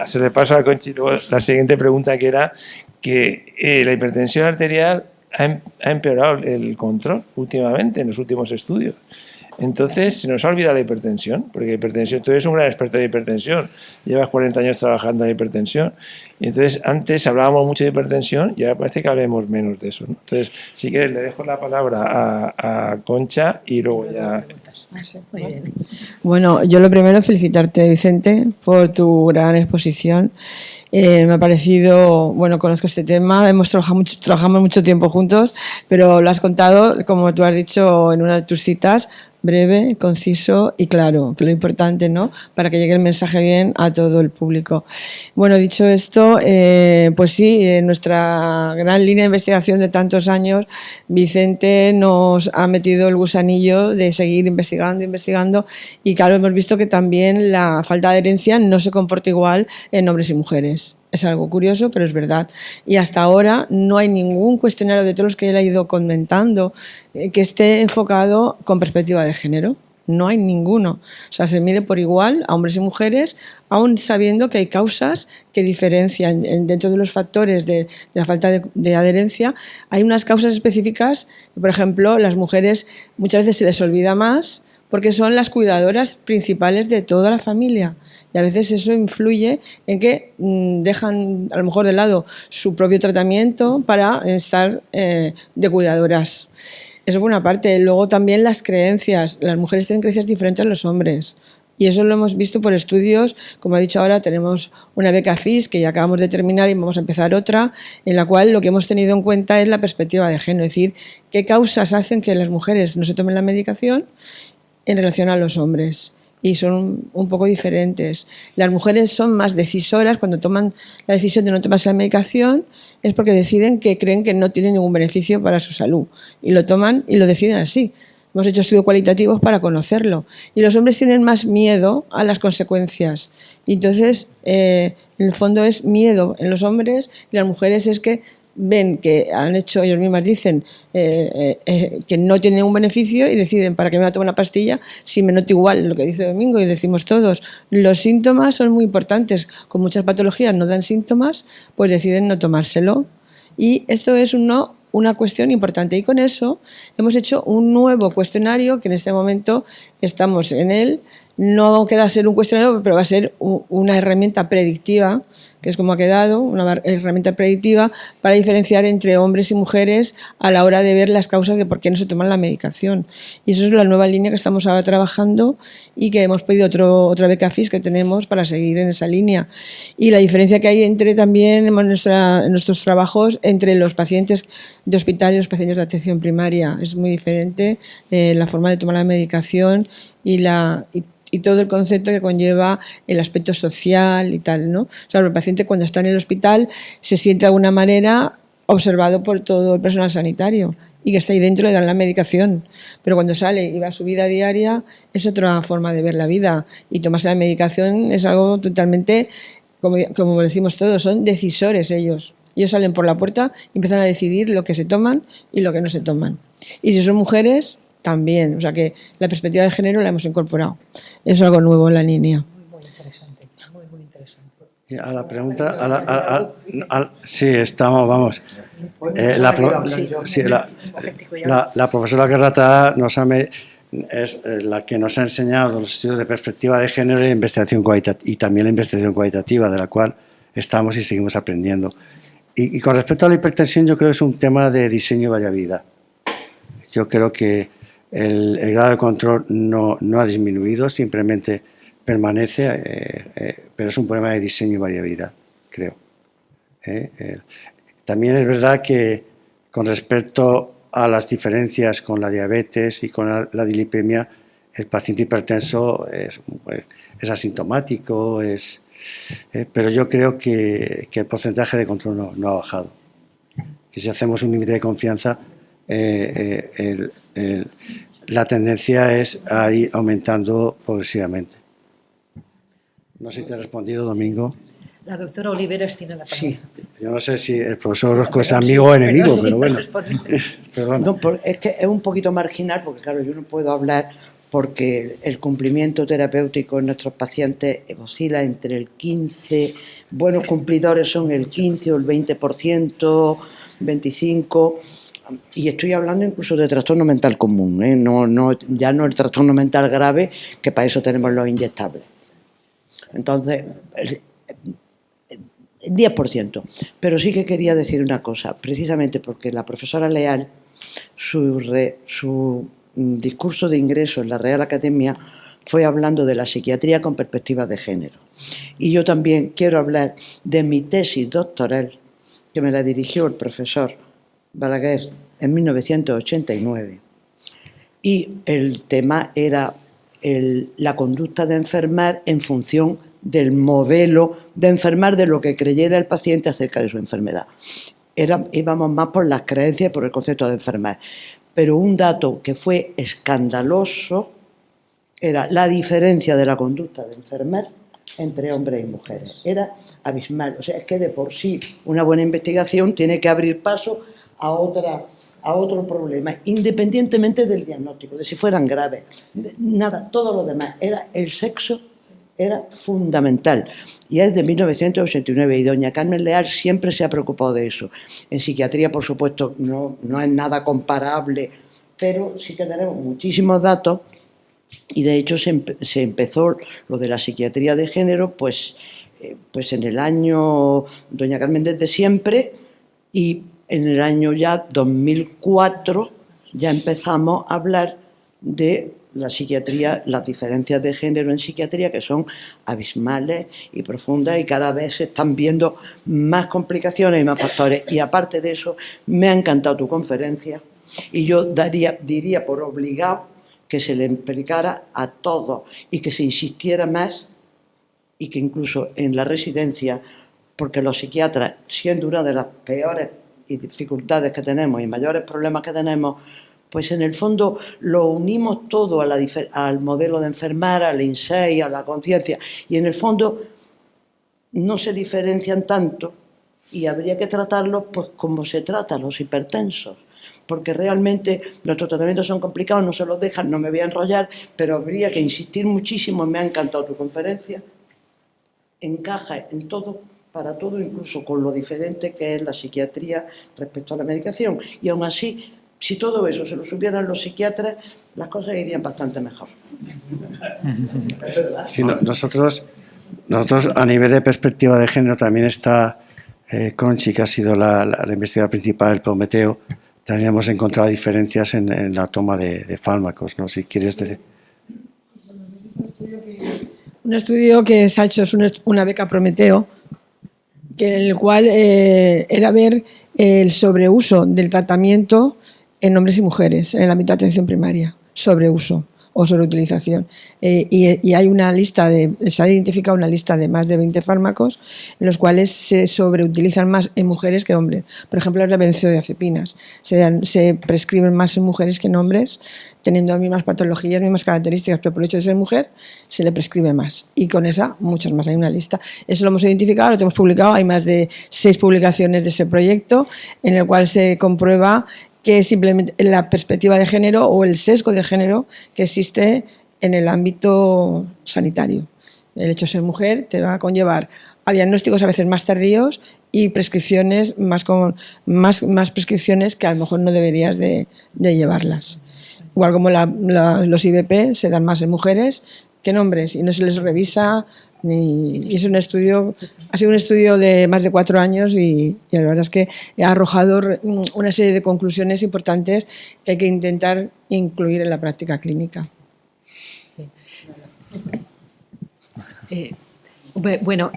Se le paso a Conchi luego la siguiente pregunta, que era que la hipertensión arterial ha empeorado el control últimamente en los últimos estudios. Entonces, se nos ha olvidado la hipertensión, porque hipertensión, tú eres un gran experto de hipertensión, llevas 40 años trabajando en hipertensión, y entonces antes hablábamos mucho de hipertensión y ahora parece que hablemos menos de eso, ¿no? Entonces, si quieres, le dejo la palabra a Concha y luego ya... Bueno, yo lo primero felicitarte, Vicente, por tu gran exposición. Me ha parecido, bueno, conozco este tema, trabajamos mucho tiempo juntos, pero lo has contado, como tú has dicho en una de tus citas, breve, conciso y claro, que lo importante, ¿no?, para que llegue el mensaje bien a todo el público. Bueno, dicho esto, pues sí, en nuestra gran línea de investigación de tantos años, Vicente nos ha metido el gusanillo de seguir investigando y claro, hemos visto que también la falta de adherencia no se comporta igual en hombres y mujeres. Es algo curioso, pero es verdad. Y hasta ahora no hay ningún cuestionario de todos los que él ha ido comentando que esté enfocado con perspectiva de género. No hay ninguno. O sea, se mide por igual a hombres y mujeres, aún sabiendo que hay causas que diferencian. Dentro de los factores de la falta de adherencia, hay unas causas específicas. Por ejemplo, las mujeres muchas veces se les olvida más porque son las cuidadoras principales de toda la familia. Y a veces eso influye en que dejan a lo mejor de lado su propio tratamiento para estar de cuidadoras. Eso por una parte. Luego también las creencias. Las mujeres tienen creencias diferentes a los hombres. Y eso lo hemos visto por estudios. Como he dicho ahora, tenemos una beca FIS que ya acabamos de terminar y vamos a empezar otra, en la cual lo que hemos tenido en cuenta es la perspectiva de género. Es decir, qué causas hacen que las mujeres no se tomen la medicación en relación a los hombres. Y son un poco diferentes. Las mujeres son más decisoras. Cuando toman la decisión de no tomarse la medicación es porque deciden que creen que no tiene ningún beneficio para su salud. Y lo toman y lo deciden así. Hemos hecho estudios cualitativos para conocerlo. Y los hombres tienen más miedo a las consecuencias. Y entonces, en el fondo es miedo en los hombres, y las mujeres es que ven que han hecho, ellos mismas dicen que no tienen ningún beneficio y deciden, ¿para qué me voy a tomar una pastilla si me noto igual? Lo que dice Domingo, y decimos todos, los síntomas son muy importantes. Con muchas patologías no dan síntomas, pues deciden no tomárselo. Y esto es una cuestión importante. Y con eso hemos hecho un nuevo cuestionario que en este momento estamos en él. No queda ser un cuestionario, pero va a ser una herramienta predictiva, que es como ha quedado, una herramienta predictiva para diferenciar entre hombres y mujeres a la hora de ver las causas de por qué no se toman la medicación. Y eso es la nueva línea que estamos ahora trabajando y que hemos pedido otra beca FIS que tenemos para seguir en esa línea. Y la diferencia que hay también en nuestros trabajos entre los pacientes de hospital y los pacientes de atención primaria. Es muy diferente la forma de tomar la medicación y todo el concepto que conlleva el aspecto social y tal, ¿no? O sea, el paciente cuando está en el hospital se siente de alguna manera observado por todo el personal sanitario y que está ahí dentro le dan la medicación, pero cuando sale y va a su vida diaria es otra forma de ver la vida, y tomarse la medicación es algo totalmente, como decimos todos, son decisores ellos. Ellos salen por la puerta y empiezan a decidir lo que se toman y lo que no se toman. Y si son mujeres, también. O sea que la perspectiva de género la hemos incorporado. Es algo nuevo en la línea. Y a la pregunta, sí, estamos, vamos. La profesora Carratà es la que nos ha enseñado los estudios de perspectiva de género e investigación cualitativa, y también la investigación cualitativa, de la cual estamos y seguimos aprendiendo. Y con respecto a la hipertensión, yo creo que es un tema de diseño y variabilidad. Yo creo que el grado de control no ha disminuido, simplemente permanece, pero es un problema de diseño y variabilidad, creo. También es verdad que con respecto a las diferencias con la diabetes y con la dilipemia, el paciente hipertenso es asintomático, pero yo creo que el porcentaje de control no ha bajado. Que si hacemos un límite de confianza, la tendencia es a ir aumentando progresivamente. No sé si te he respondido, Domingo. La doctora Oliveras tiene la palabra. Sí. Yo no sé si el profesor Orozco es amigo o enemigo, pero bueno. Perdona. No, es que es un poquito marginal, porque claro, yo no puedo hablar porque el cumplimiento terapéutico en nuestros pacientes oscila entre el 15%, buenos cumplidores son el 15 o el 20%, 25%, y estoy hablando incluso de trastorno mental común, ya no el trastorno mental grave, que para eso tenemos los inyectables. Entonces, el 10%. Pero sí que quería decir una cosa, precisamente porque la profesora Leal, su discurso de ingreso en la Real Academia fue hablando de la psiquiatría con perspectivas de género. Y yo también quiero hablar de mi tesis doctoral, que me la dirigió el profesor Balaguer en 1989. Y el tema era la conducta de enfermar en función del modelo de enfermar, de lo que creyera el paciente acerca de su enfermedad. Íbamos más por las creencias, por el concepto de enfermar. Pero un dato que fue escandaloso era la diferencia de la conducta de enfermar entre hombres y mujeres. Era abismal. O sea, es que de por sí una buena investigación tiene que abrir paso a otro problema, independientemente del diagnóstico, de si fueran graves. Nada, todo lo demás. Era el sexo, era fundamental. Y es de 1989, y doña Carmen Leal siempre se ha preocupado de eso. En psiquiatría, por supuesto, no es nada comparable, pero sí que tenemos muchísimos datos, y de hecho se empezó lo de la psiquiatría de género pues en el año, doña Carmen desde siempre, y en el año ya 2004 ya empezamos a hablar de la psiquiatría, las diferencias de género en psiquiatría, que son abismales y profundas, y cada vez se están viendo más complicaciones y más factores. Y aparte de eso, me ha encantado tu conferencia, y yo diría por obligado que se le explicara a todos y que se insistiera más, y que incluso en la residencia, porque los psiquiatras, siendo una de las peores dificultades que tenemos y mayores problemas que tenemos, pues en el fondo lo unimos todo al modelo de enfermar, al INSEE, a la conciencia, y en el fondo no se diferencian tanto, y habría que tratarlos pues como se trata a los hipertensos, porque realmente nuestros tratamientos son complicados, no se los dejan, no me voy a enrollar, pero habría que insistir muchísimo. Me ha encantado tu conferencia, encaja en todo, para todo, incluso con lo diferente que es la psiquiatría respecto a la medicación, y aún así, si todo eso se lo supieran los psiquiatras, las cosas irían bastante mejor. ¿Es verdad? Sí, nosotros a nivel de perspectiva de género también está Conchi, que ha sido la investigadora principal del Prometeo. También hemos encontrado diferencias en la toma de fármacos, ¿no? Si quieres decir. Un estudio que se ha hecho, es una beca Prometeo, en el cual era ver el sobreuso del tratamiento en hombres y mujeres en el ámbito de atención primaria, sobreuso o sobreutilización. Y hay una lista se ha identificado una lista de más de 20 fármacos en los cuales se sobreutilizan más en mujeres que hombres. Por ejemplo, las benzodiazepinas se prescriben más en mujeres que en hombres, teniendo las mismas patologías, mismas características, pero por el hecho de ser mujer se le prescribe más. Y con esa, muchas más. Hay una lista. Eso lo hemos identificado, lo tenemos publicado. Hay más de 6 publicaciones de ese proyecto en el cual se comprueba que simplemente la perspectiva de género o el sesgo de género que existe en el ámbito sanitario. el hecho de ser mujer te va a conllevar a diagnósticos a veces más tardíos y prescripciones más prescripciones que a lo mejor no deberías de llevarlas. Igual como los IBP se dan más en mujeres que en hombres y no se les revisa. Y es un estudio, ha sido un estudio de más de 4 años y la verdad es que ha arrojado una serie de conclusiones importantes que hay que intentar incluir en la práctica clínica. Bueno,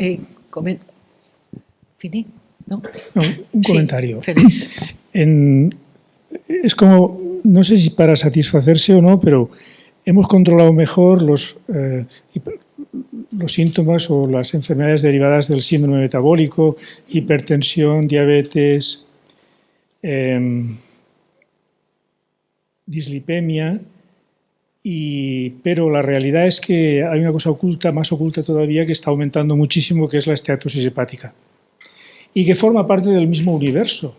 ¿finí? ¿No? No, un comentario. Sí, feliz. Es como, no sé si para satisfacerse o no, pero hemos controlado mejor los síntomas o las enfermedades derivadas del síndrome metabólico, hipertensión, diabetes, dislipemia, pero la realidad es que hay una cosa oculta, más oculta todavía, que está aumentando muchísimo, que es la esteatosis hepática, y que forma parte del mismo universo.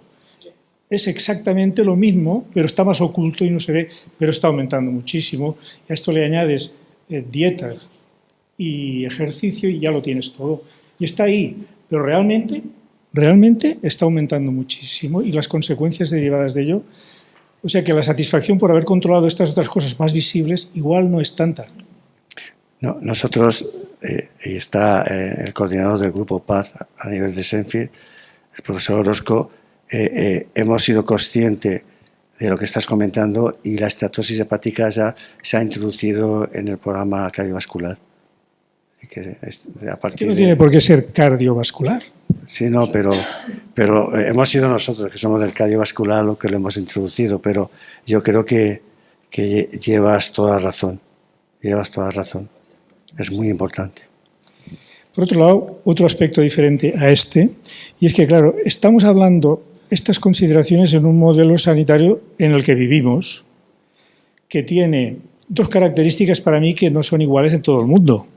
Es exactamente lo mismo, pero está más oculto y no se ve, pero está aumentando muchísimo. Y a esto le añades dieta y ejercicio y ya lo tienes todo. Y está ahí, pero realmente está aumentando muchísimo y las consecuencias derivadas de ello. O sea que la satisfacción por haber controlado estas otras cosas más visibles igual no es tanta. No, nosotros, y está el coordinador del grupo Paz a nivel de Senfield, el profesor Orozco, hemos sido conscientes de lo que estás comentando y la esteatosis hepática ya se ha introducido en el programa cardiovascular. Que no tiene por qué ser cardiovascular. Sí, no, pero hemos sido nosotros, que somos del cardiovascular, lo que lo hemos introducido, pero yo creo que llevas toda razón. Llevas toda razón. Es muy importante. Por otro lado, otro aspecto diferente a este, y es que, claro, estamos hablando estas consideraciones en un modelo sanitario en el que vivimos, que tiene 2 características para mí que no son iguales en todo el mundo.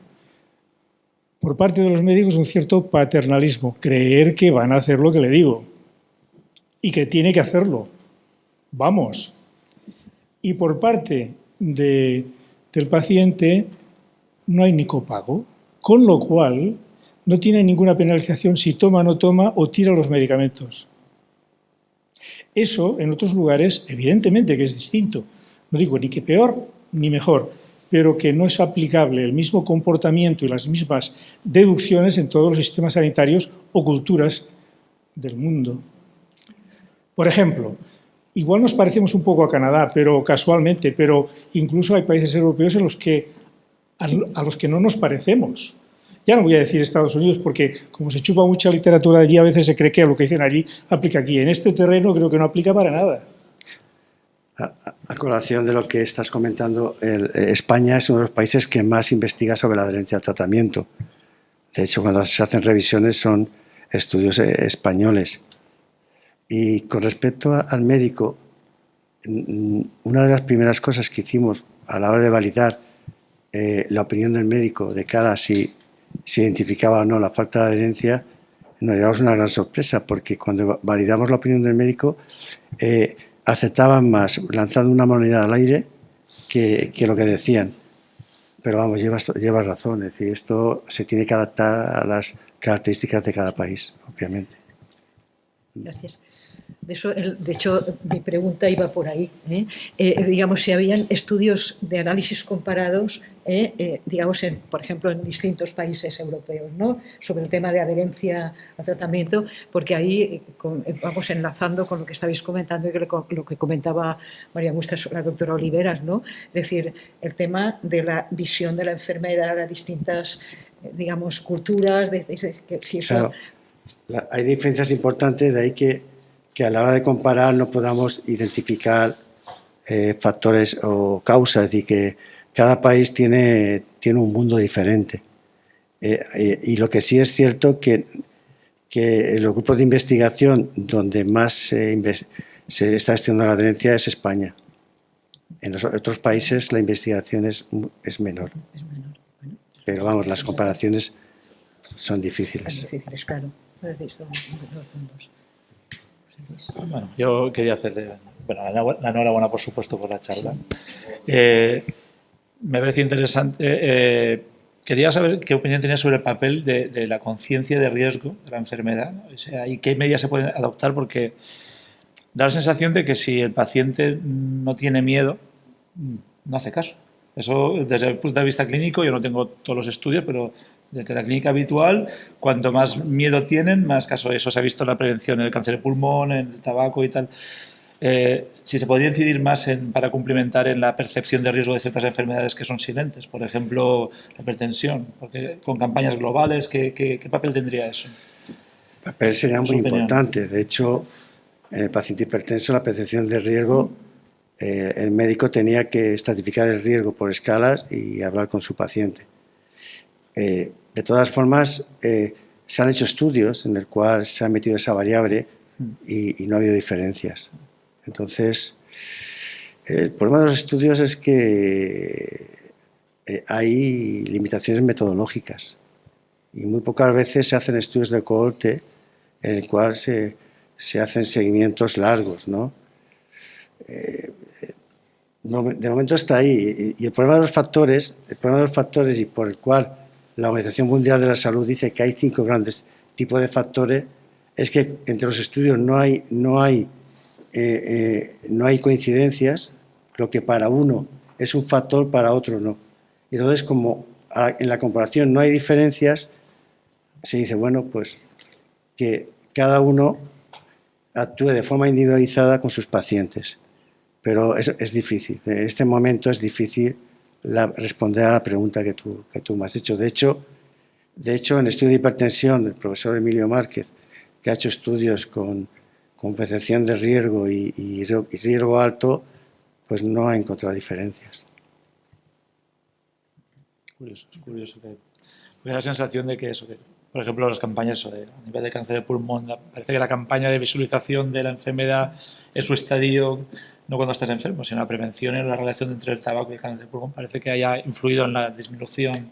Por parte de los médicos, un cierto paternalismo, creer que van a hacer lo que le digo y que tiene que hacerlo. Vamos. Y por parte del paciente no hay ni copago, con lo cual no tiene ninguna penalización si toma o no toma o tira los medicamentos. Eso, en otros lugares, evidentemente que es distinto. No digo ni que peor ni mejor, pero que no es aplicable el mismo comportamiento y las mismas deducciones en todos los sistemas sanitarios o culturas del mundo. Por ejemplo, igual nos parecemos un poco a Canadá, pero casualmente, pero incluso hay países europeos en los que, a los que no nos parecemos. Ya no voy a decir Estados Unidos porque como se chupa mucha literatura allí, a veces se cree que lo que dicen allí aplica aquí. En este terreno creo que no aplica para nada. A colación de lo que estás comentando, España es uno de los países que más investiga sobre la adherencia al tratamiento. De hecho, cuando se hacen revisiones son estudios españoles. Y con respecto al médico, una de las primeras cosas que hicimos a la hora de validar la opinión del médico de cara a si se identificaba o no la falta de adherencia, nos llevamos una gran sorpresa, porque cuando validamos la opinión del médico, aceptaban más lanzando una moneda al aire que lo que decían. Pero vamos, llevas razón, es decir, esto se tiene que adaptar a las características de cada país, obviamente. Gracias. De hecho, mi pregunta iba por ahí. Digamos, si habían estudios de análisis comparados, digamos, por ejemplo, en distintos países europeos, ¿no?, sobre el tema de adherencia al tratamiento, porque ahí vamos enlazando con lo que estabais comentando y lo que comentaba María Augusta, la doctora Oliveras, ¿no? Es decir, el tema de la visión de la enfermedad a distintas, digamos, culturas. Si eso... Claro, hay diferencias importantes, de ahí que a la hora de comparar no podamos identificar factores o causas, es decir, que cada país tiene un mundo diferente. Y lo que sí es cierto que los grupos de investigación donde más se está estudiando la adherencia es España. En los otros países la investigación es menor. Pero vamos, las comparaciones son difíciles. Son difíciles, claro. Bueno, yo quería hacerle la enhorabuena, por supuesto, por la charla. Me parece interesante quería saber qué opinión tenía sobre el papel de la conciencia de riesgo de la enfermedad, ¿no? O sea, y qué medidas se pueden adoptar, porque da la sensación de que si el paciente no tiene miedo, no hace caso. Eso, desde el punto de vista clínico, yo no tengo todos los estudios, pero desde la clínica habitual, cuanto más miedo tienen, más caso. Eso se ha visto en la prevención, en el cáncer de pulmón, en el tabaco y tal. Si se podría incidir más para complementar en la percepción de riesgo de ciertas enfermedades que son silentes, por ejemplo, la hipertensión, porque con campañas globales, ¿qué papel tendría eso? El papel sería muy importante. De hecho, en el paciente hipertenso, la percepción de riesgo, el médico tenía que estratificar el riesgo por escalas y hablar con su paciente. De todas formas, se han hecho estudios en el cual se ha metido esa variable y no ha habido diferencias. Entonces, el problema de los estudios es que hay limitaciones metodológicas y muy pocas veces se hacen estudios de cohorte en el cual se hacen seguimientos largos, ¿no? De momento está ahí. Y el problema de los factores y por el cual la Organización Mundial de la Salud dice que hay 5 grandes tipos de factores, es que entre los estudios no hay coincidencias. Lo que para uno es un factor, para otro no. Y entonces, como en la comparación no hay diferencias, se dice, bueno, pues que cada uno actúe de forma individualizada con sus pacientes. Pero es difícil. En este momento es difícil responder a la pregunta que tú me has hecho. De hecho, en el estudio de hipertensión del profesor Emilio Márquez, que ha hecho estudios con percepción de riesgo y riesgo alto, pues no ha encontrado diferencias. Es curioso que me da la sensación de que eso, que, por ejemplo, las campañas a nivel de cáncer de pulmón, parece que la campaña de visualización de la enfermedad es su estadio, no cuando estás enfermo, sino la prevención y la relación entre el tabaco y el cáncer de pulmón, parece que haya influido en la disminución.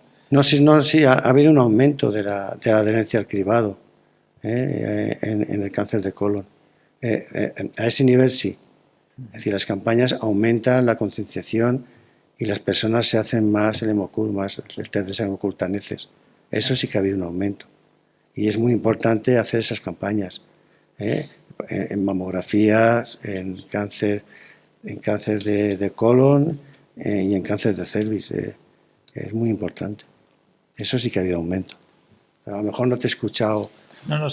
Sí, ha habido un aumento de la adherencia al cribado en el cáncer de colon. A ese nivel sí. Es decir, las campañas aumentan la concienciación y las personas se hacen más el hemocult, más el test de sangre ocultaneces. Eso sí que ha habido un aumento. Y es muy importante hacer esas campañas. En mamografías, en cáncer de colon y en cáncer de cervix. Es muy importante. Eso sí que ha habido aumento. A lo mejor no te he escuchado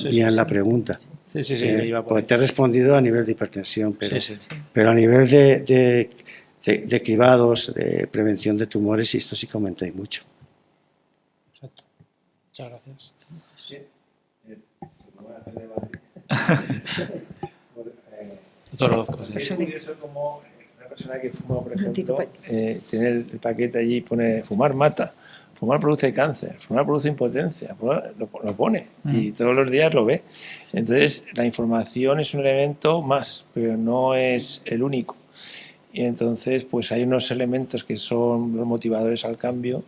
bien la pregunta. Sí, porque te he respondido a nivel de hipertensión, pero a nivel de cribados, de prevención de tumores, esto sí que aumenta y mucho. Exacto. Muchas gracias. Es curioso como una persona que fuma, por ejemplo, tiene el paquete allí y pone fumar mata, fumar produce cáncer, fumar produce impotencia, lo pone y todos los días lo ve. Entonces la información es un elemento más, pero no es el único. Y entonces pues hay unos elementos que son los motivadores al cambio,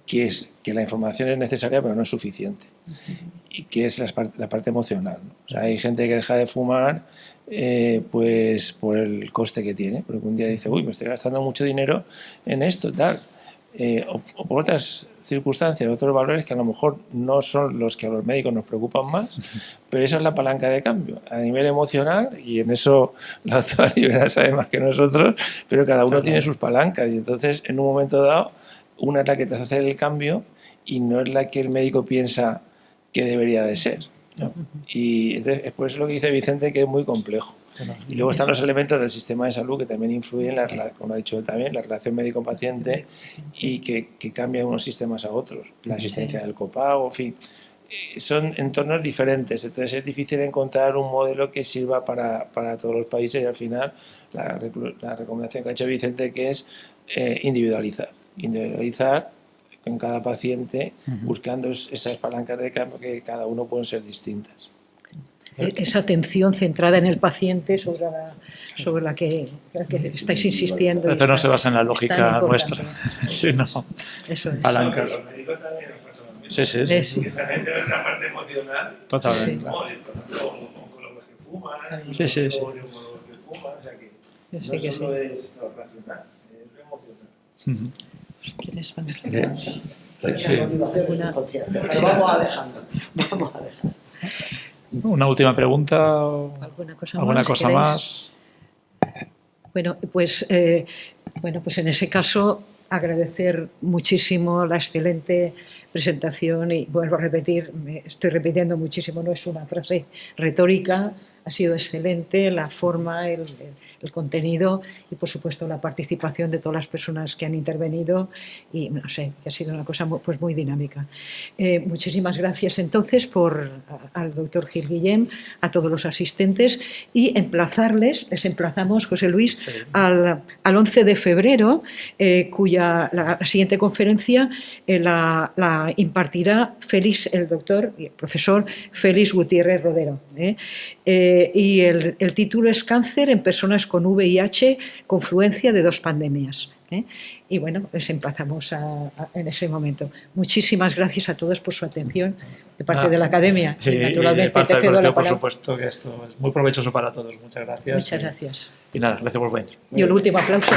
que es que la información es necesaria pero no es suficiente, y que es la parte emocional, ¿no? O sea, hay gente que deja de fumar pues por el coste que tiene, porque un día dice, uy, me estoy gastando mucho dinero en esto, tal, o por otras circunstancias, otros valores que a lo mejor no son los que a los médicos nos preocupan más, pero esa es la palanca de cambio a nivel emocional, y en eso la doctora Rivera sabe más que nosotros, pero cada uno tiene sus palancas, y entonces en un momento dado una es la que te hace hacer el cambio y no es la que el médico piensa que debería de ser, ¿no? Y entonces es por eso lo que dice Vicente, que es muy complejo. Y luego están los elementos del sistema de salud que también influyen, como ha dicho él también, la relación médico-paciente, y que cambian unos sistemas a otros, la asistencia del copago, en fin, son entornos diferentes. Entonces es difícil encontrar un modelo que sirva para todos los países, y al final la recomendación que ha hecho Vicente, que es individualizar en cada paciente, buscando esas palancas de cambio que cada uno pueden ser distintas. Esa atención centrada en el paciente sobre la que estáis insistiendo. Esto no se basa en la lógica nuestra, sino palancas. Los médicos también nos pasan lo mismo. Sí. También de la parte emocional. Totalmente. Con los que fuman, sí. Con los que fuman, o sea que no solo es lo racional, es lo emocional. Sí. Pero vamos a dejarlo. Vamos a dejarlo. Una última pregunta. ¿Alguna cosa ¿queréis? más? Bueno, pues en ese caso agradecer muchísimo la excelente presentación y vuelvo a repetir, me estoy repitiendo muchísimo, no es una frase retórica, ha sido excelente la forma, el contenido y por supuesto la participación de todas las personas que han intervenido y no sé, que ha sido una cosa muy dinámica. Muchísimas gracias entonces al doctor Gil Guillem, a todos los asistentes y les emplazamos, José Luis, sí, al 11 de febrero, cuya la siguiente conferencia la impartirá el doctor y el profesor Félix Gutiérrez Rodero. Y el título es Cáncer en personas con VIH, confluencia de dos pandemias. Y bueno, les emplazamos en ese momento. Muchísimas gracias a todos por su atención de parte de la Academia. Sí, naturalmente, y de parte del colegio, por palabra. supuesto que esto es muy provechoso para todos. Muchas gracias. Muchas gracias. Y nada, gracias por venir. Y el último aplauso.